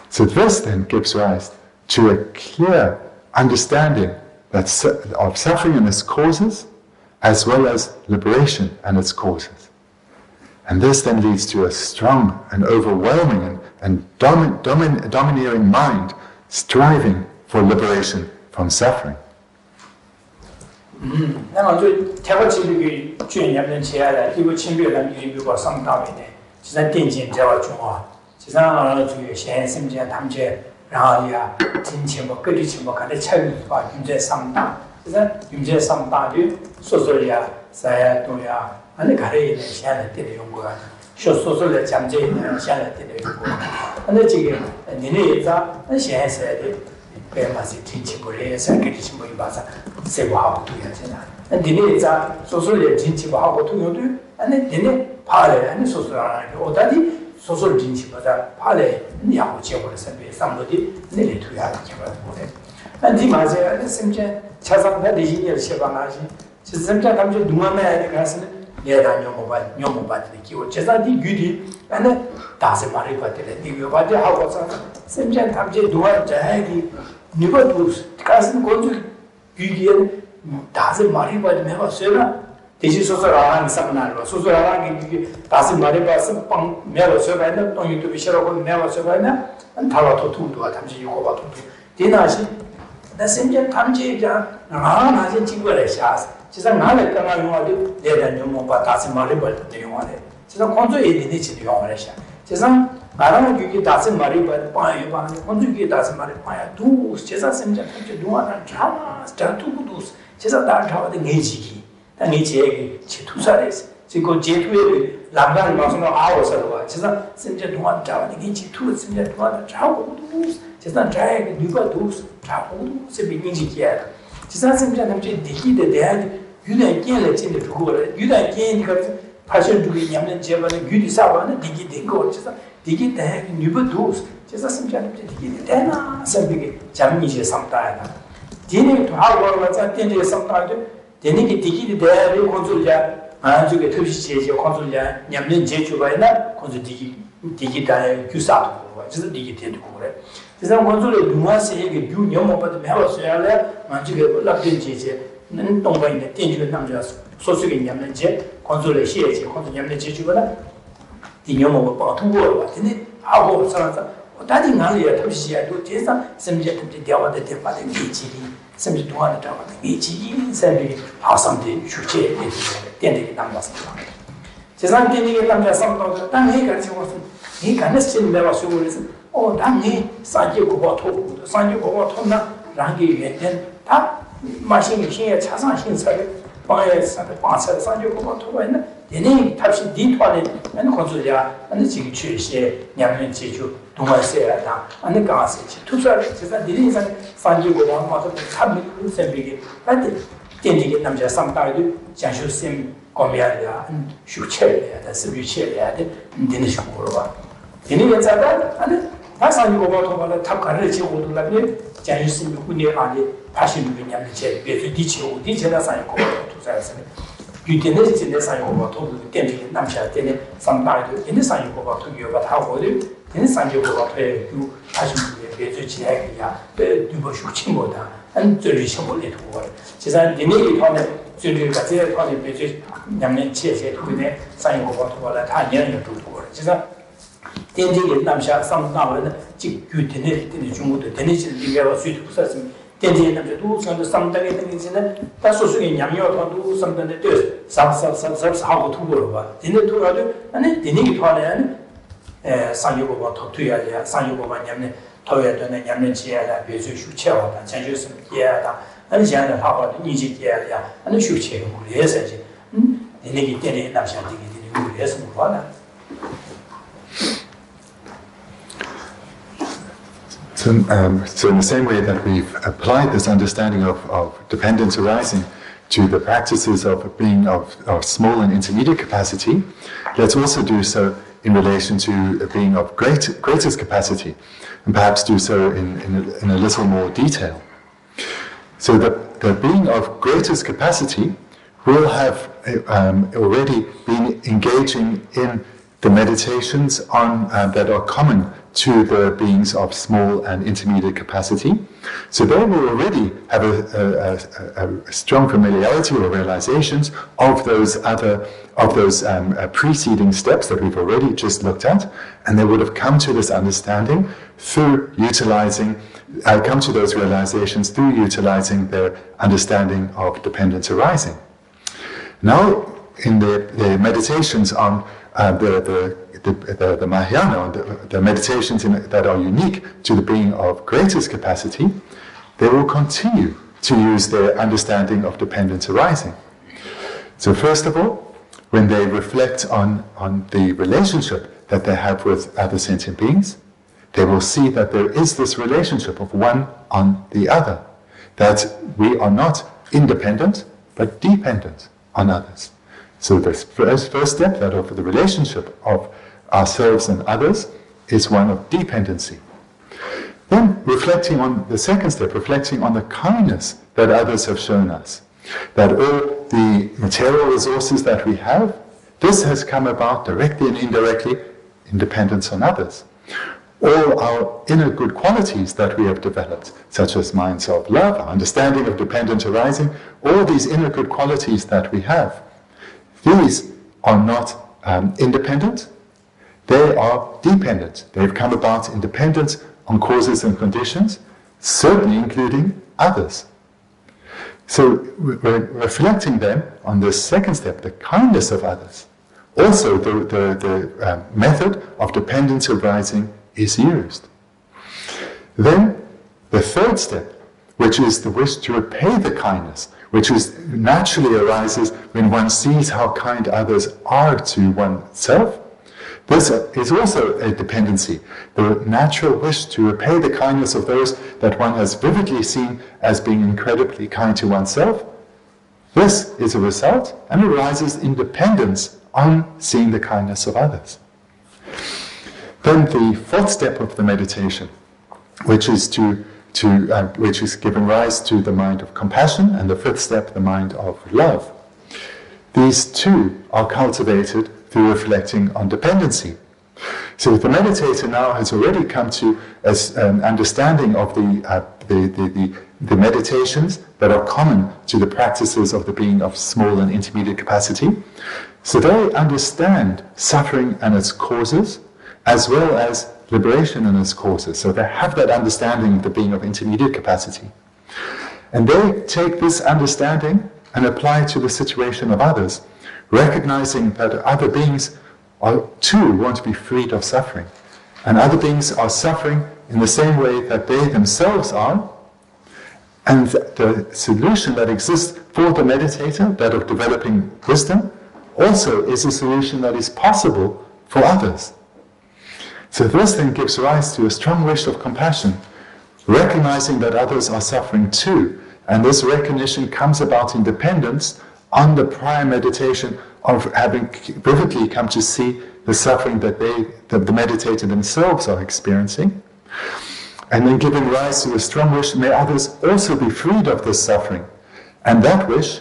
So this then gives rise to a clear understanding of suffering and its causes, as well as liberation and its causes. And this then leads to a strong and overwhelming and domineering mind striving for liberation from suffering. 那么就台湾这个专业人起来了，这个清别人有个上大位的，就在电竞这块中啊，就像这个现身边他们这，然后呀，金钱么各地钱么，看得参与吧，用在上大，就是用在上大的，说呀，啥呀都呀，俺那看的呢，现在电的用过，说的讲这呢，现在电的用过，俺那这个你那一张，那现在是的。 别嘛是挺起不来，三个的起不一把啥，谁不好对呀？现在，那今年咱说的经济不好，我同样对，那今年怕嘞，那说啊，我到底说的经济不咋怕嘞，你要我结婚的身边上不的，那里推下来结婚不嘞？那你嘛是那身边车上他利息也是吧那些，其实身边他们就弄啊买那个是连他娘母把的给我，加上你具体，那大是马里巴的嘞，你有把这好过啥？身边他们这弄啊在的。 你把都是，刚是过去语言，大是马里巴的没法说了。这些说啊，你什么难了？说啊，你大是马里巴是帮没法说白呢，东西都比小了过没法说白呢。他老土多，他们是有个把土。第那些，那身边他们这家那些经过来下，其实俺来刚刚用的，来人用我把大是马里巴的用的，其实工作一定得去用来下，其实。 아라는 그게 다시 말이 봐야 봐. 먼저 그게 다시 말이 봐야 두 제사 semja 탐지 누아나 자마 자투도 제사 다 자와데 내지기. 다 내지기 제투사레스. 지고 제투에 람간 마서는 아워서 봐. 제사 semja 누아 자와데 내지 투 semja 누아나 자고도 제사 자에 누가도 자고도 세비긴지기야. 제사 semja 탐지 디기데 대야 유대 깨를 진데 두고래. 유대 깨니까 파션 두기 냠는 제바는 유디 사바는 디기 된 거. 제사 디기 대학 뉴버도스 제가 심지어는 되게 되나 생각이 잠이제 삼다야. 디니 하고 와서 된게 삼다도 되는 디기리 대비 콘솔이야. 아주게 특시제제 콘솔이야. 냠는 제주바이나 콘솔 디기다의 규사도 그래서 디기 되고 그래. 그래서 콘솔의 누마세에게 유념업도 해왔어야 만지게 올라된 제제 는 동반인데 된주는 남자서 소수게 냠는 제 콘솔의 시에제 콘솔 냠는 제주바나 디념업을 봐 통보를 받더니 하고 살아서 다들 나를 탑시야도 제사 심지어 탑시 대화도 대파는 기지리 심지 동안에 대화도 기지리 세비 하상대 주체 된게 남았습니다. 제사 된게 남자 상도도 땅에 같이 와서 이 간에서 내가 수고해서 당이 산지 고바 토고 산지 고바 토나 랑게 yen된 다 마신이 신의 차상 신사를 방에서 방사 산지 고바 토고는 얘네 탑시 디토안에 는 건설이야 아니 지금 취시에 냠는 제주 동아세야다 아니 가세 투사 제가 니린상 산지 고바 마도 탑미 셈비게 아니 된지게 남자 상다도 장쇼심 거미야야 슈체야 스비체야 돼 되는 식으로 봐 얘네 자가 아니 다 산지 고바 토고는 탑 가를 지고도 라니 장쇼심 군이 아니 파시는 냠는 제 배수 디치고 디체나 산지 고바 투사였어요 유대는 진짜 사용과 도구 때문에 남자 때문에 상당히 있는 사용과 도구가 하고를 되는 사용과 돼 하시는 게 배수 지역이야 누구 쇼칭보다 안 저리 시험을 두고 제가 니네이 통해 저리 같이 통해 배수 냠는 체제 도구에 사용과 도구가 다 연결 두고 제가 된지게 남자 상당히 즉 유대는 되는 중국도 되는 지역에 수도 없었습니다. 된지 남자도 선도 상당히 되는지는 다 소수의 양요도 상당히 돼 하고 두고 봐. 근데 두고도 아니 되는 통하는 상요고가 더 tuy아야 상요고가 냠네 더야 되는 냠네 지야다 배수 휴체하다 전주스 이야다 아니 지야다 하고 니지야야 아니 휴체가 우리에서지 되는 게 남자 되게 우리에서 뭐하나 So in the same way that we've applied this understanding of dependence arising to the practices of being of small and intermediate capacity, let's also do so in relation to a being of greatest capacity, and perhaps do so in a little more detail. So the being of greatest capacity will have already been engaging in the meditations on that are common to the beings of small and intermediate capacity. So they will already have a strong familiarity or realizations of those preceding steps that we've already just looked at, and they would have come to this understanding through utilizing, come to those realizations through utilizing their understanding of dependence arising. Now, in the meditations on the Mahayana, the meditations that are unique to the being of greatest capacity, they will continue to use their understanding of dependence arising. So first of all, when they reflect on the relationship that they have with other sentient beings, they will see that there is this relationship of one on the other, that we are not independent, but dependent on others. So the first step, that of the relationship of ourselves and others, is one of dependency. Then reflecting on the second step, reflecting on the kindness that others have shown us, that all the material resources that we have, this has come about directly and indirectly in dependence on others. All our inner good qualities that we have developed, such as minds of love, our understanding of dependence arising, all these inner good qualities that we have, these are not independent, they are dependent. They've come about in dependence on causes and conditions, certainly including others. So we're reflecting then on the second step, the kindness of others. Also the method of dependence arising is used. Then the third step, which is the wish to repay the kindness, which naturally arises when one sees how kind others are to oneself. This is also a dependency, the natural wish to repay the kindness of those that one has vividly seen as being incredibly kind to oneself. This is a result and arises in dependence on seeing the kindness of others. Then the fourth step of the meditation, which is which is giving rise to the mind of compassion, and the fifth step, the mind of love. These two are cultivated through reflecting on dependency. So the meditator now has already come to an understanding of the meditations that are common to the practices of the being of small and intermediate capacity. So they understand suffering and its causes, as well as liberation and its causes. So they have that understanding of the being of intermediate capacity. And they take this understanding and apply it to the situation of others, recognizing that other beings too want to be freed of suffering. And other beings are suffering in the same way that they themselves are. And the solution that exists for the meditator, that of developing wisdom, also is a solution that is possible for others. So this then gives rise to a strong wish of compassion, recognizing that others are suffering too. And this recognition comes about in dependence on the prior meditation of having vividly come to see the suffering that the meditator themselves are experiencing. And then giving rise to a strong wish, may others also be freed of this suffering. And that wish,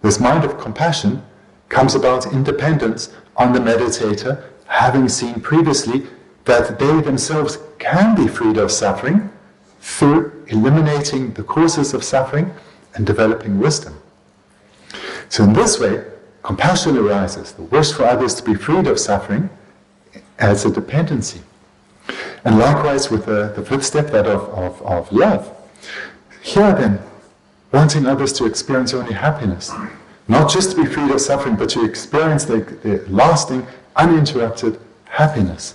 this mind of compassion, comes about in dependence on the meditator having seen previously that they themselves can be freed of suffering through eliminating the causes of suffering and developing wisdom. So in this way, compassion arises, the wish for others to be freed of suffering as a dependency. And likewise with the fifth step, that of love. Here then, wanting others to experience only happiness, not just to be freed of suffering, but to experience the lasting, uninterrupted happiness.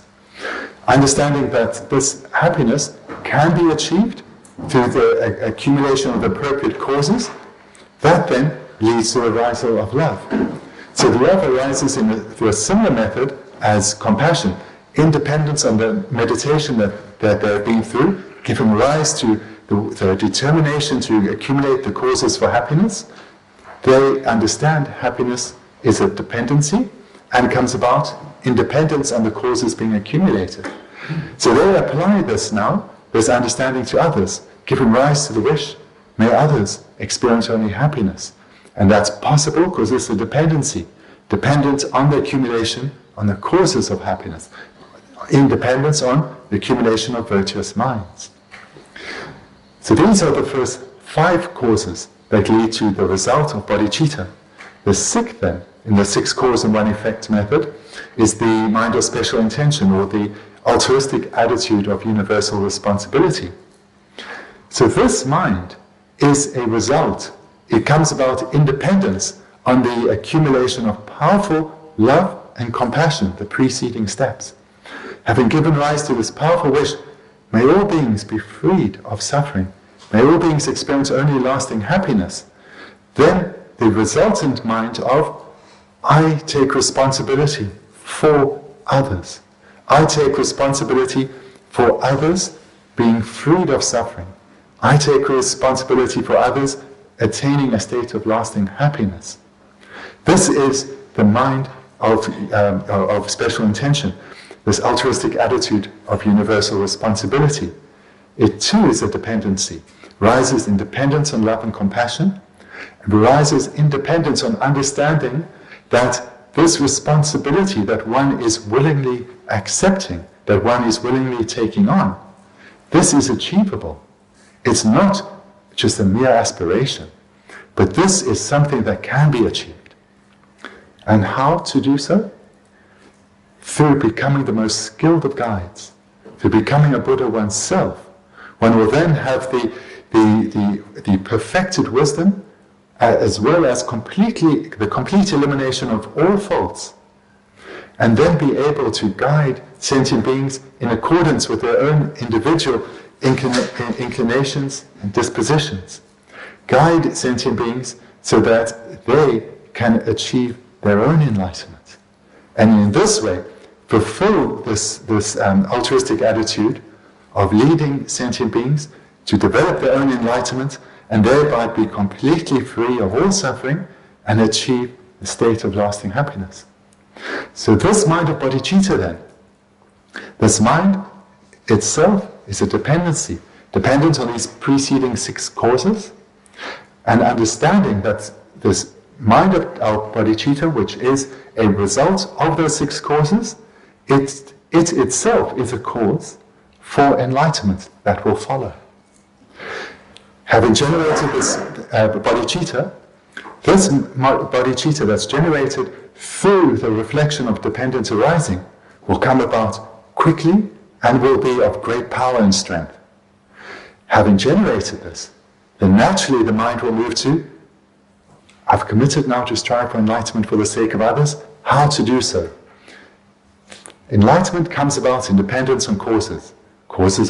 Understanding that this happiness can be achieved through the accumulation of appropriate causes, that then leads to the arisal of love. So the love arises through a similar method as compassion, independence on the meditation that they've been through, giving rise to the determination to accumulate the causes for happiness. They understand happiness is a dependency and comes about in dependence on the causes being accumulated. So they apply this now, this understanding to others, giving rise to the wish, may others experience only happiness. And that's possible because it's a dependency, dependent on the accumulation, on the causes of happiness, independence on the accumulation of virtuous minds. So these are the first 5 causes that lead to the result of bodhicitta. The sixth then, in the 6 cause and 1 effect method, is the mind of special intention, or the altruistic attitude of universal responsibility. So this mind is a result. It comes about in dependence on the accumulation of powerful love and compassion, the preceding steps. Having given rise to this powerful wish, may all beings be freed of suffering, may all beings experience only lasting happiness, then the resultant mind of, I take responsibility for others. I take responsibility for others being freed of suffering. I take responsibility for others attaining a state of lasting happiness. This is the mind of special intention, this altruistic attitude of universal responsibility. It too is a dependency, rises in dependence on love and compassion, and arises in dependence on understanding that this responsibility that one is willingly accepting, that one is willingly taking on, this is achievable. It's not just a mere aspiration, but this is something that can be achieved. And how to do so? Through becoming the most skilled of guides, through becoming a Buddha oneself. One will then have the perfected wisdom, as well as the complete elimination of all faults, and then be able to guide sentient beings in accordance with their own individual inclinations and dispositions. Guide sentient beings so that they can achieve their own enlightenment. And in this way, fulfill this altruistic attitude of leading sentient beings to develop their own enlightenment and thereby be completely free of all suffering and achieve the state of lasting happiness. So this mind of bodhicitta then, This mind itself is a dependency, dependent on these preceding 6 causes, and understanding that this mind of our bodhicitta, which is a result of those 6 causes, it itself is a cause for enlightenment that will follow. Having generated this bodhicitta, this bodhicitta that's generated through the reflection of dependence arising will come about quickly and will be of great power and strength. Having generated this, then naturally the mind will move to, I've committed now to strive for enlightenment for the sake of others, how to do so. Enlightenment comes about in dependence on causes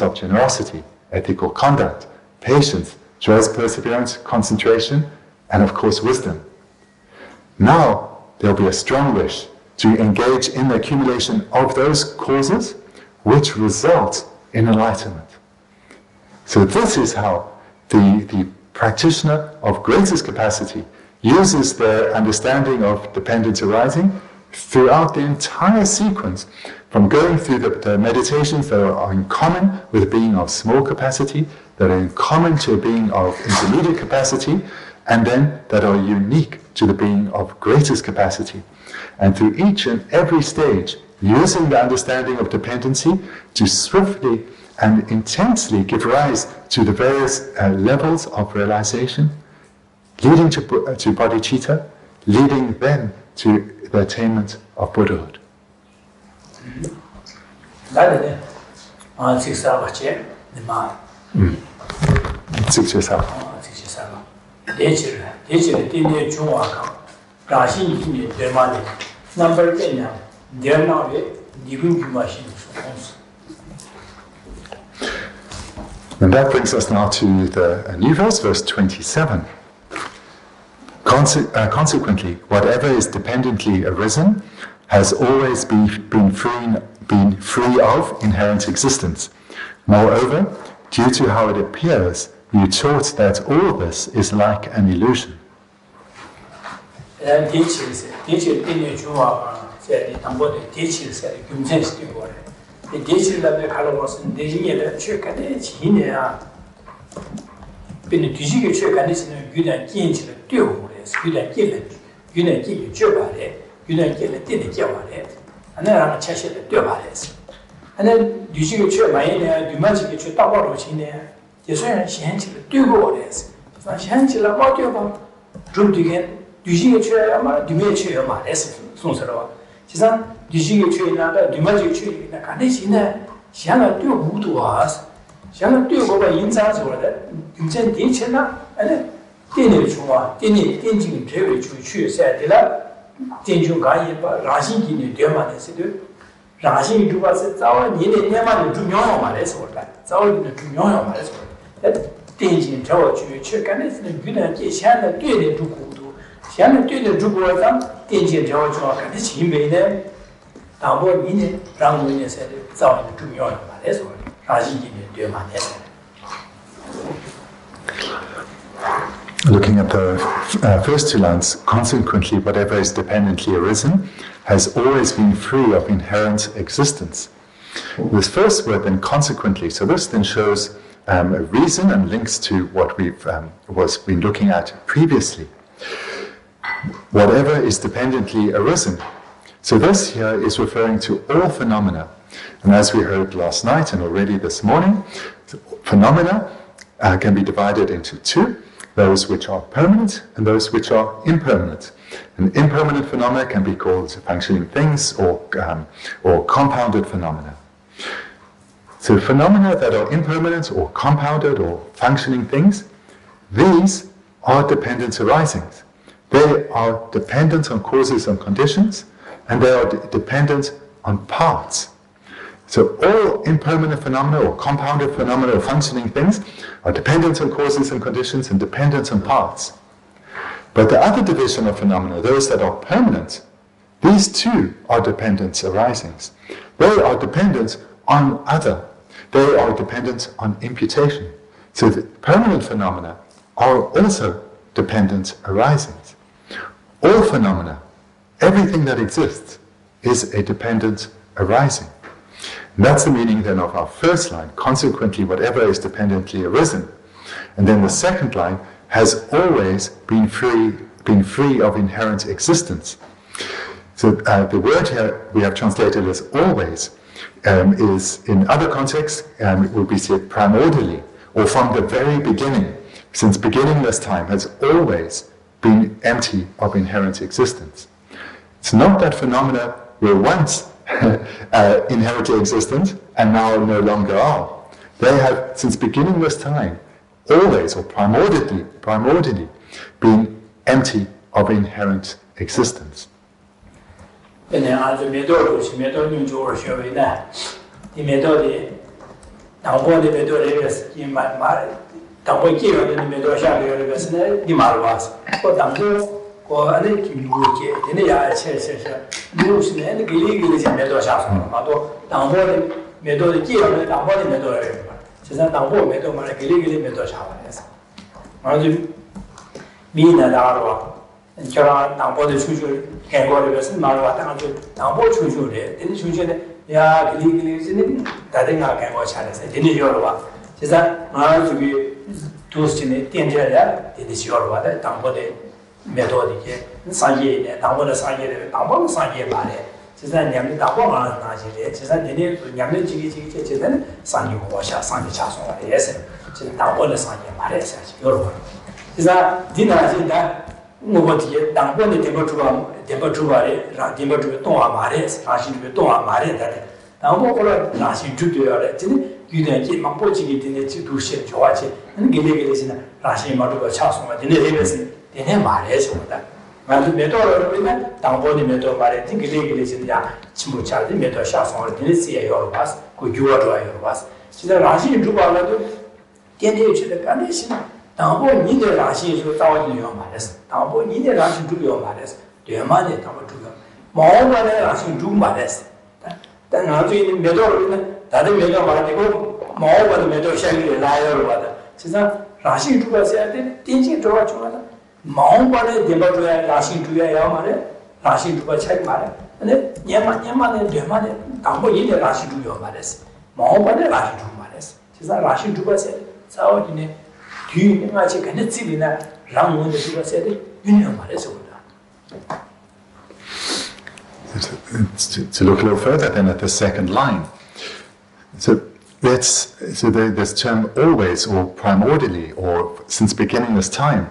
of generosity, ethical conduct, patience, joyous perseverance, concentration, and of course wisdom. Now there'll be a strong wish to engage in the accumulation of those causes which result in enlightenment. So this is how the practitioner of greatest capacity uses their understanding of dependence arising throughout the entire sequence, from going through the meditations that are in common with a being of small capacity, that are in common to a being of intermediate capacity, and then that are unique to the being of greatest capacity. And through each and every stage, using the understanding of dependency to swiftly and intensely give rise to the various levels of realization, leading to bodhicitta, leading then to the attainment of Buddhahood. And that brings us now to the new verse, verse 27. Consequently, whatever is dependently arisen has always been free of inherent existence. Moreover, due to how it appears, you taught that all this is like an illusion. Looking at the first 2 lines, consequently, whatever is dependently arisen has always been free of inherent existence. This first word, then, consequently, so this then shows a reason and links to what we've been looking at previously. Whatever is dependently arisen. So this here is referring to all phenomena. And as we heard last night and already this morning, phenomena can be divided into 2. Those which are permanent and those which are impermanent. And impermanent phenomena can be called functioning things or compounded phenomena. So phenomena that are impermanent or compounded or functioning things, these are dependence arisings. They are dependent on causes and conditions, and they are dependent on parts. So all impermanent phenomena or compounded phenomena or functioning things are dependent on causes and conditions and dependent on parts. But the other division of phenomena, those that are permanent, these too are dependence arisings. They are dependent on other. They are dependent on imputation. So the permanent phenomena are also dependent arisings. All phenomena, everything that exists, is a dependent arising. And that's the meaning then of our first line, consequently whatever is dependently arisen. And then the second line, has always been free of inherent existence. So the word here we have translated as always is in other contexts it will be said primordially, or from the very beginning, since beginningless time has always been empty of inherent existence. It's not that phenomena were once inherently existent and now no longer are. They have, since beginningless time, always or primordially been empty of inherent existence. To look a little further then at the second line. So there's term always or primordially or since beginningless time.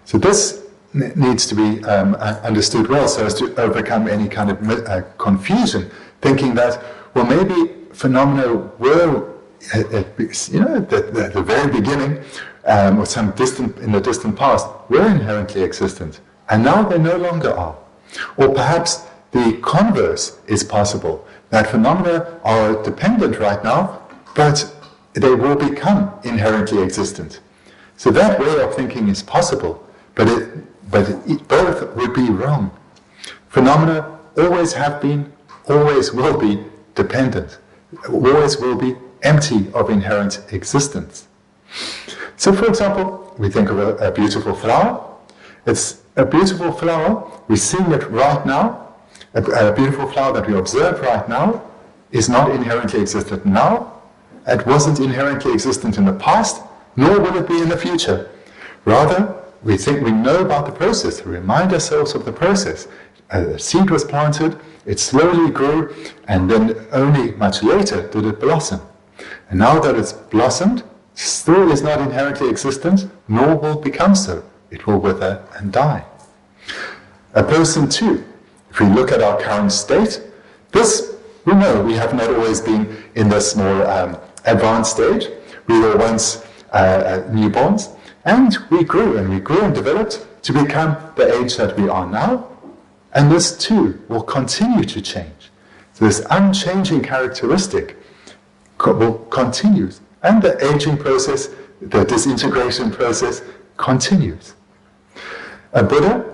So this needs to be understood well so as to overcome any kind of confusion, thinking that, well, maybe phenomena were at the very beginning or in the distant past were inherently existent and now they no longer are. Or perhaps the converse is possible, that phenomena are dependent right now, but they will become inherently existent. So that way of thinking is possible, but both would be wrong. Phenomena always have been, always will be dependent, always will be empty of inherent existence. So for example, we think of a beautiful flower. It's a beautiful flower, we see it right now. A beautiful flower that we observe right now is not inherently existent now. It wasn't inherently existent in the past, nor will it be in the future. Rather, we think we know about the process, we remind ourselves of the process. A seed was planted, it slowly grew, and then only much later did it blossom. And now that it's blossomed, still is not inherently existent, nor will become so. It will wither and die. A person too, if we look at our current state, we know we have not always been in this more advanced stage. We were once newborns, and we grew and developed to become the age that we are now. And this too will continue to change. So this unchanging characteristic will continue. And the aging process, the disintegration process continues. A Buddha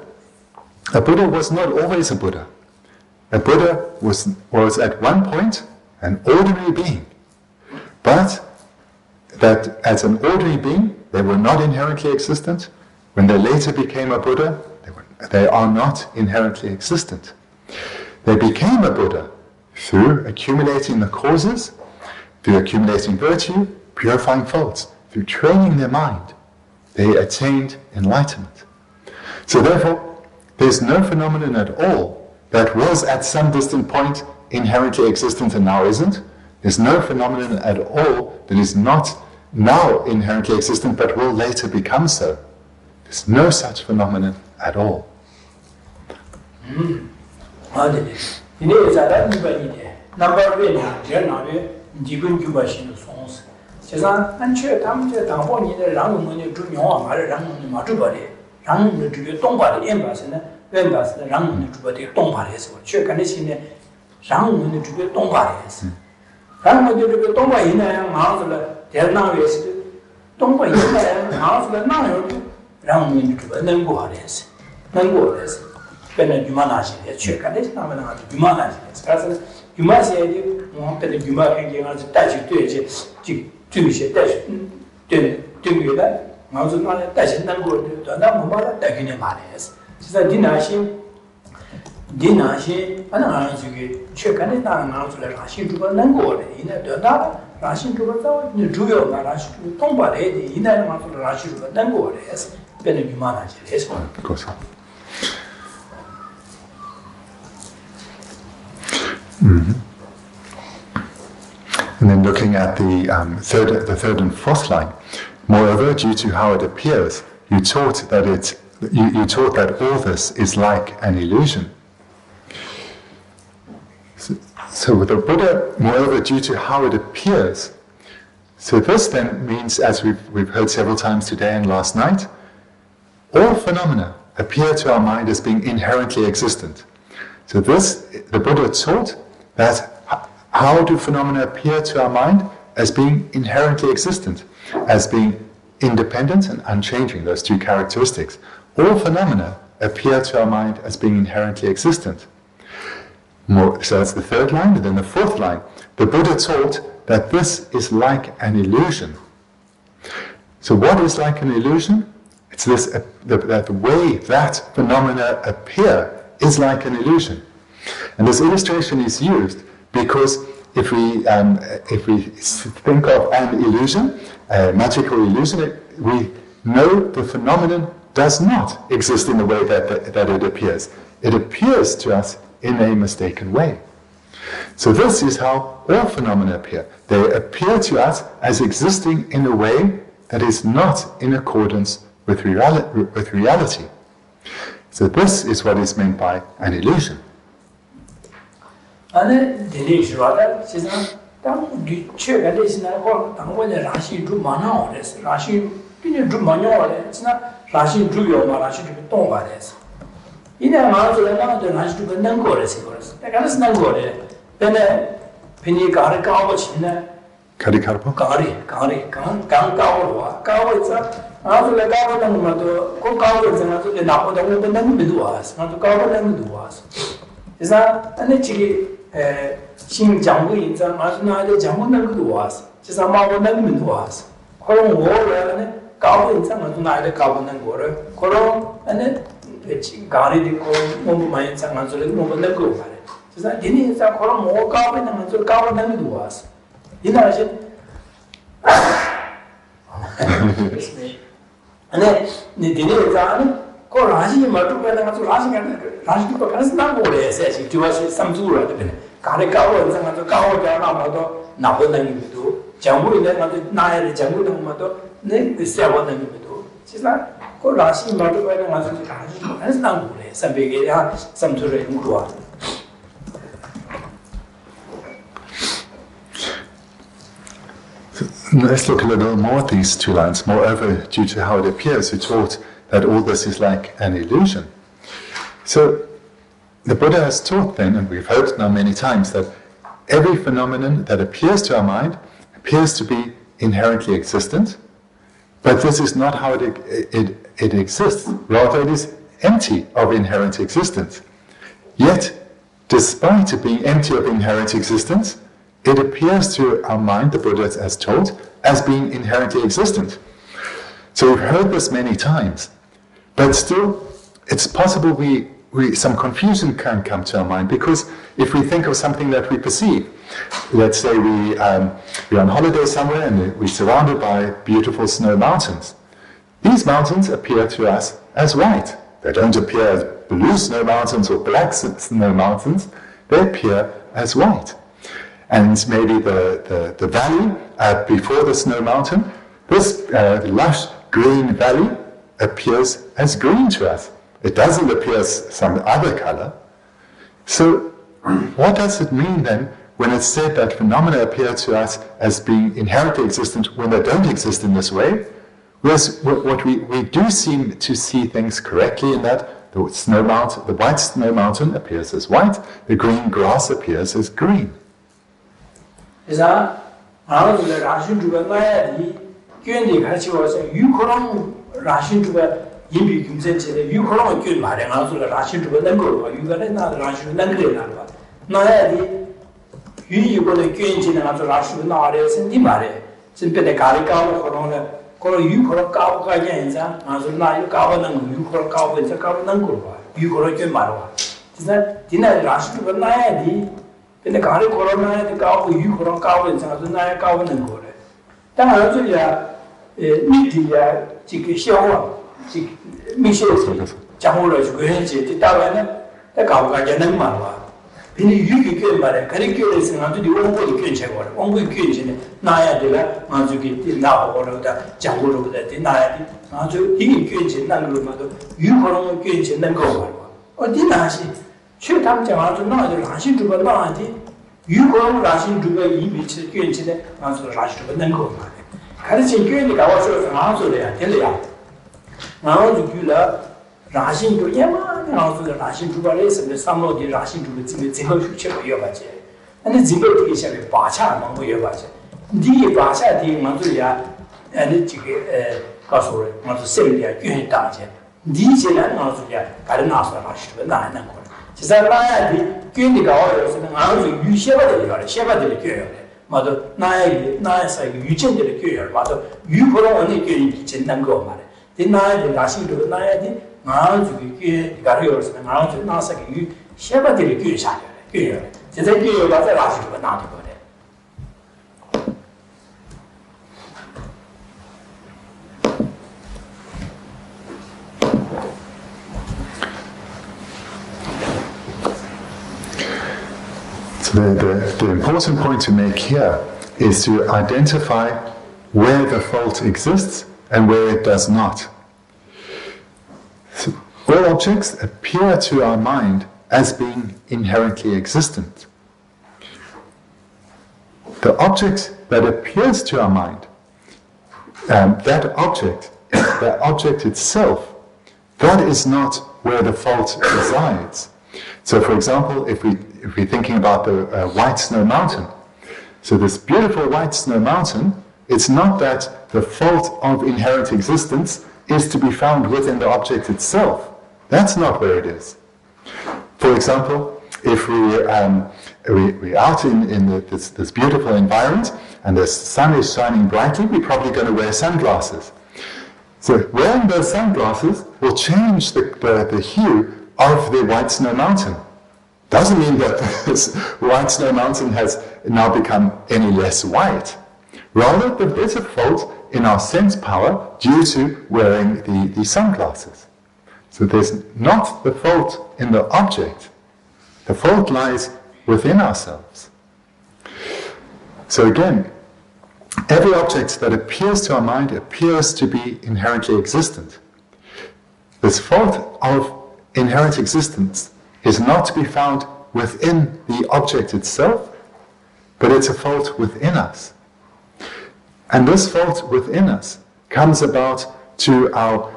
was not always a Buddha. A Buddha was at one point an ordinary being. But that as an ordinary being, they were not inherently existent. When they later became a Buddha, they are not inherently existent. They became a Buddha through accumulating the causes, through accumulating virtue, purifying faults, through training their mind, they attained enlightenment. So therefore, there's no phenomenon at all that was at some distant point inherently existent and now isn't. There's no phenomenon at all that is not now inherently existent but will later become so. There's no such phenomenon at all. Of course. Mm-hmm. And then looking at the third and fourth line, moreover, due to how it appears, you taught that all this is like an illusion. So with the Buddha, moreover, due to how it appears, so this then means, as we've heard several times today and last night, all phenomena appear to our mind as being inherently existent. So this, the Buddha taught that how do phenomena appear to our mind as being inherently existent, as being independent and unchanging, those two characteristics. All phenomena appear to our mind as being inherently existent. So that's the third line, and then the fourth line. The Buddha taught that this is like an illusion. So what is like an illusion? It's this, that the way that phenomena appear is like an illusion. And this illustration is used because if we think of an illusion, a magical illusion, we know the phenomenon does not exist in the way that it appears. It appears to us in a mistaken way. So this is how all phenomena appear. They appear to us as existing in a way that is not in accordance with reality. So this is what is meant by an illusion. Let's look a little more at these two lines. Moreover, due to how it appears, you taught that all this is like an illusion. So the Buddha has taught then, and we've heard now many times, that every phenomenon that appears to our mind appears to be inherently existent, but this is not how it exists. Rather, it is empty of inherent existence. Yet, despite it being empty of inherent existence, it appears to our mind, the Buddha has taught, as being inherently existent. So we've heard this many times, but still, it's possible we some confusion can come to our mind, because if we think of something that we perceive, let's say we're on holiday somewhere and we're surrounded by beautiful snow mountains. These mountains appear to us as white. They don't appear as blue snow mountains or black snow mountains. They appear as white. And maybe the valley before the snow mountain, this lush green valley appears as green to us. It doesn't appear as some other color. So what does it mean then when it's said that phenomena appear to us as being inherently existent when they don't exist in this way? Whereas what we do seem to see things correctly in that the white snow mountain appears as white, the green grass appears as green. 인비 김센체의 유코랑 균 말에 나서가 라신 주고 넘고 유가래 나 라신 넘게 나와 나야디 유이고의 균진에 나서 라신 나와래서 니 말에 진변에 가리까고 그러는 그런 유코랑 까고 가게 인자 나서 나 유까고는 유코랑 까고 이제 까고 넘고 봐 유코랑 균 말어 진짜 디나 라신 주고 나야디 근데 가리 코로나에 까고 유코랑 까고 이제 나서 나야 까고 넘고 그래当然这呀니디야 지금 시험 미시에 장물을 주고 현재 따라는 다 가고가 되는 말과 근데 유기교 말에 가리교에서 나도 원고의 교체고 원고의 교체는 나야 되라 아주기 나오고다 장물로다 나야 돼 아주 이 교체 나는 것도 유거는 교체 는 거 어디 나시 최탐장 아주 나도 라신 주가 나한테 유거는 라신 주가 이 미치 교체는 아주 라신 주가 는거 말이야 가르친 교회에 가서 아주래야 될래야 나도 그라 라신 주 예만 나도 라신 주가 레스는 삼로디 라신 주가 지금 제가 휴체가 여봐지 근데 지금 되게 시작해 바차 먹고 여봐지 네 바차 뒤 만들야 아니 지금 가서 맞아 셈이야 교회 당제 니제는 나도야 다른 나서 라신 나는 거 진짜 나야디 교회 가서는 아주 유셰바들 이거래 셰바들 교회 맞아 나에서 유전들의 교회 맞아 유고로 언니 교회 진단 거 말해 나의 라신도 나야지 아주 그게 가려서는 아주 나서게 유 셰바들의 교회 사려 교회 제가 교회 가서 라신도 나도 그래 So the important point to make here is to identify where the fault exists and where it does not. So all objects appear to our mind as being inherently existent. The object that appears to our mind, that object itself, that is not where the fault resides. So for example, if we're thinking about the white snow mountain, so this beautiful white snow mountain, it's not that the fault of inherent existence is to be found within the object itself. That's not where it is. For example, if we're out in this beautiful environment and the sun is shining brightly, we're probably going to wear sunglasses. So wearing those sunglasses will change the hue of the white snow mountain. Doesn't mean that this white snow mountain has now become any less white. Rather, there is a fault in our sense power due to wearing the sunglasses. So there's not the fault in the object. The fault lies within ourselves. So again, every object that appears to our mind appears to be inherently existent. This fault of inherent existence is not to be found within the object itself, but it's a fault within us. And this fault within us comes about to our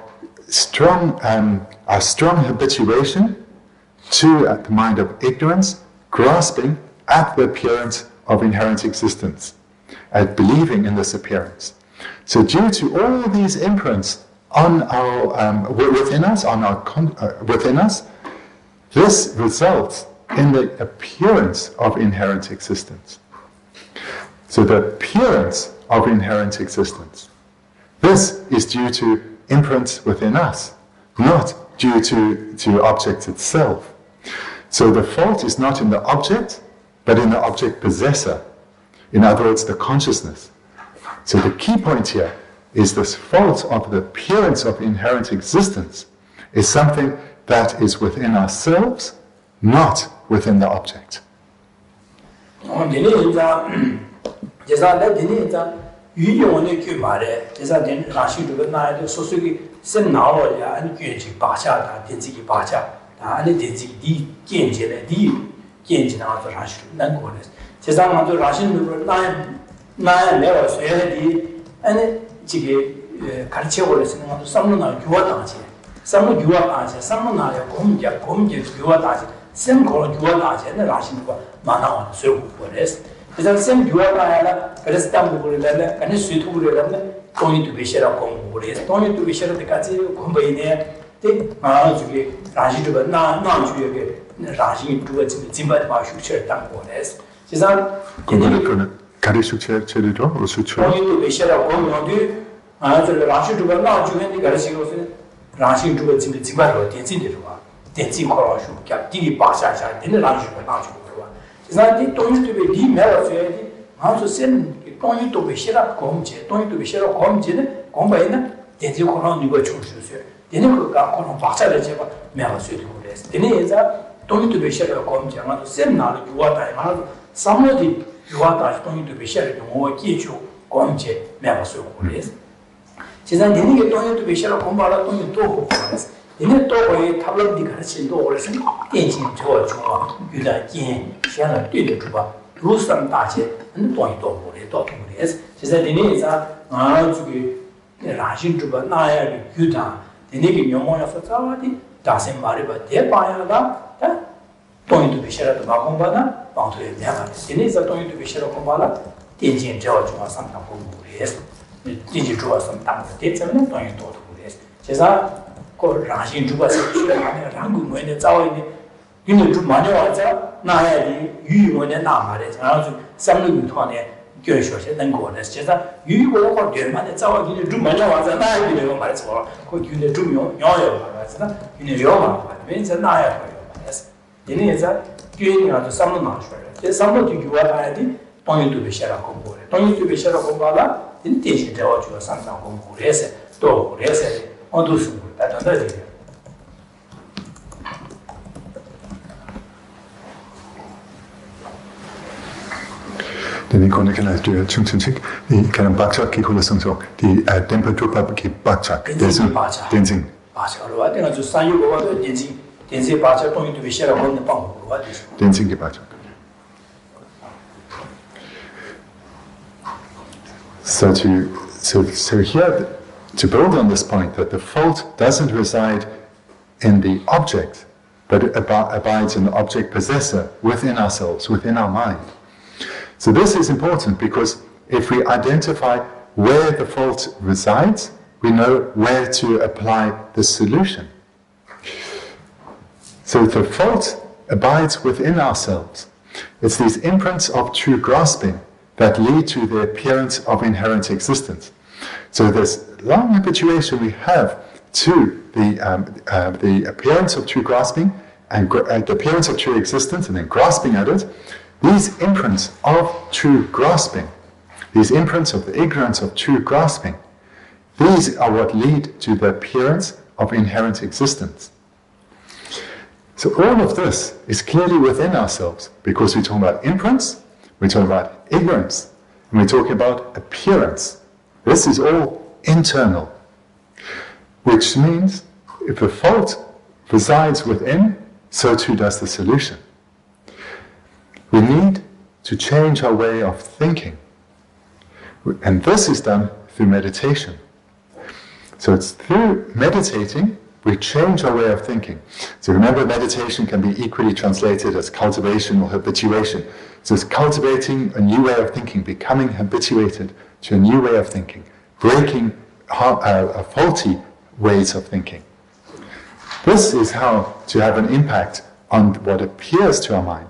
strong habituation to the mind of ignorance, grasping at the appearance of inherent existence, at believing in this appearance. So due to all these imprints on our within us, this results in the appearance of inherent existence. So the appearance of inherent existence, this is due to imprints within us, not due to object itself. So the fault is not in the object, but in the object possessor. In other words, the consciousness. So the key point here is this fault of the appearance of inherent existence is something that is within ourselves, not within the object. Den kunne kan lade dyre tungtensik, de kan en bakchak ki kula sungsok, de dempa drupa ki bakchak. Denzing. Denzing ki bakchak. So here, to build on this point, that the fault doesn't reside in the object, but it abides in the object possessor within ourselves, within our mind. So this is important because if we identify where the fault resides, we know where to apply the solution. So the fault abides within ourselves. It's these imprints of true grasping that lead to the appearance of inherent existence. So this long habituation we have to the appearance of true grasping and the appearance of true existence and then grasping at it, these imprints of true grasping, these imprints of the ignorance of true grasping, these are what lead to the appearance of inherent existence. So all of this is clearly within ourselves because we're talking about imprints, we're talking about ignorance, and we're talking about appearance. This is all internal, which means if the fault resides within, so too does the solution. We need to change our way of thinking. And this is done through meditation. So it's through meditating we change our way of thinking. So remember, meditation can be equally translated as cultivation or habituation. So it's cultivating a new way of thinking, becoming habituated to a new way of thinking, breaking faulty ways of thinking. This is how to have an impact on what appears to our mind.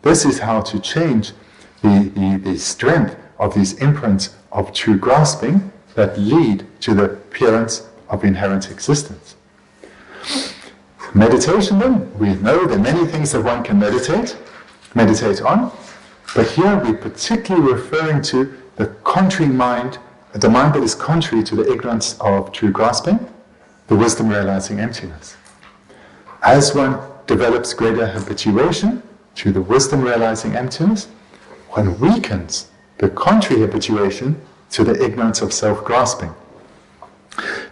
This is how to change the strength of these imprints of true grasping that lead to the appearance of inherent existence. Meditation then, we know there are many things that one can meditate on, but here we're particularly referring to the contrary mind, the mind that is contrary to the ignorance of true grasping, the wisdom realizing emptiness. As one develops greater habituation to the wisdom realizing emptiness, one weakens the contrary habituation to the ignorance of self-grasping.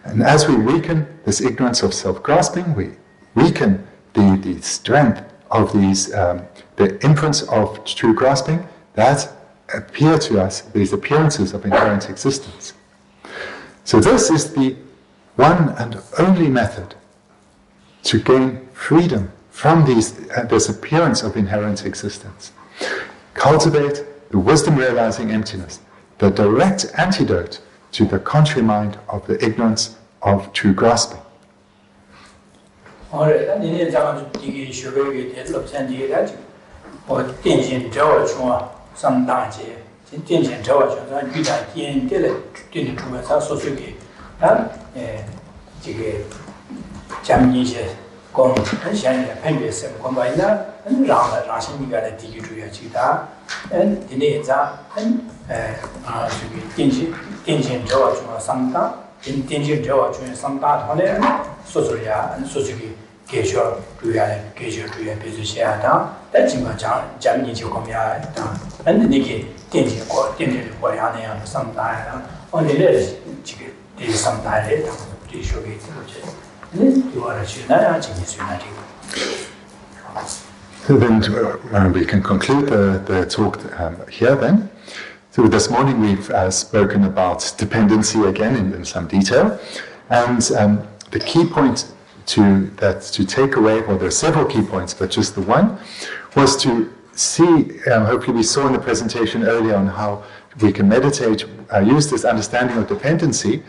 And as we weaken this ignorance of self-grasping, we weaken the strength of these, the inference of true grasping that appear to us, these appearances of inherent existence. So this is the one and only method to gain freedom from this appearance of inherent existence. Cultivate the wisdom realizing emptiness, the direct antidote to the contrary mind of the ignorance of true grasping. So then we can conclude the talk here then. So this morning we've spoken about dependency again in some detail, and the key point to take away, well, there are several key points, but just the one was to see, hopefully we saw in the presentation earlier on how we can meditate, use this understanding of dependency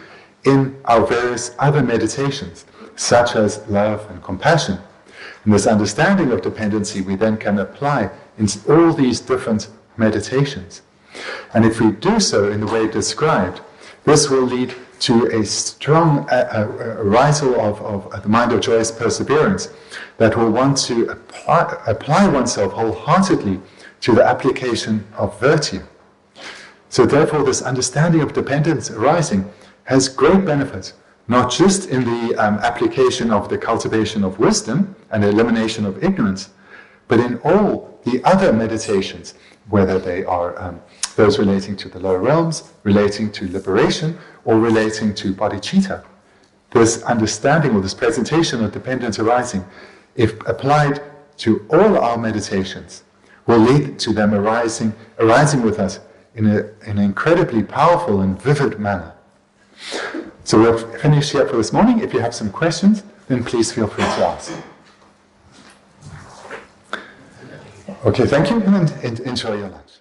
in our various other meditations, such as love and compassion. And this understanding of dependency we then can apply in all these different meditations. And if we do so in the way described, this will lead to a strong arisal of the mind of joyous perseverance that will want to apply oneself wholeheartedly to the application of virtue. So therefore this understanding of dependence arising has great benefits, not just in the application of the cultivation of wisdom and the elimination of ignorance, but in all the other meditations, whether they are those relating to the lower realms, relating to liberation, or relating to bodhicitta. This understanding or this presentation of dependence arising, if applied to all our meditations, will lead to them arising with us in an incredibly powerful and vivid manner. So we'll finish here for this morning. If you have some questions, then please feel free to ask. Okay, thank you, and enjoy your lunch.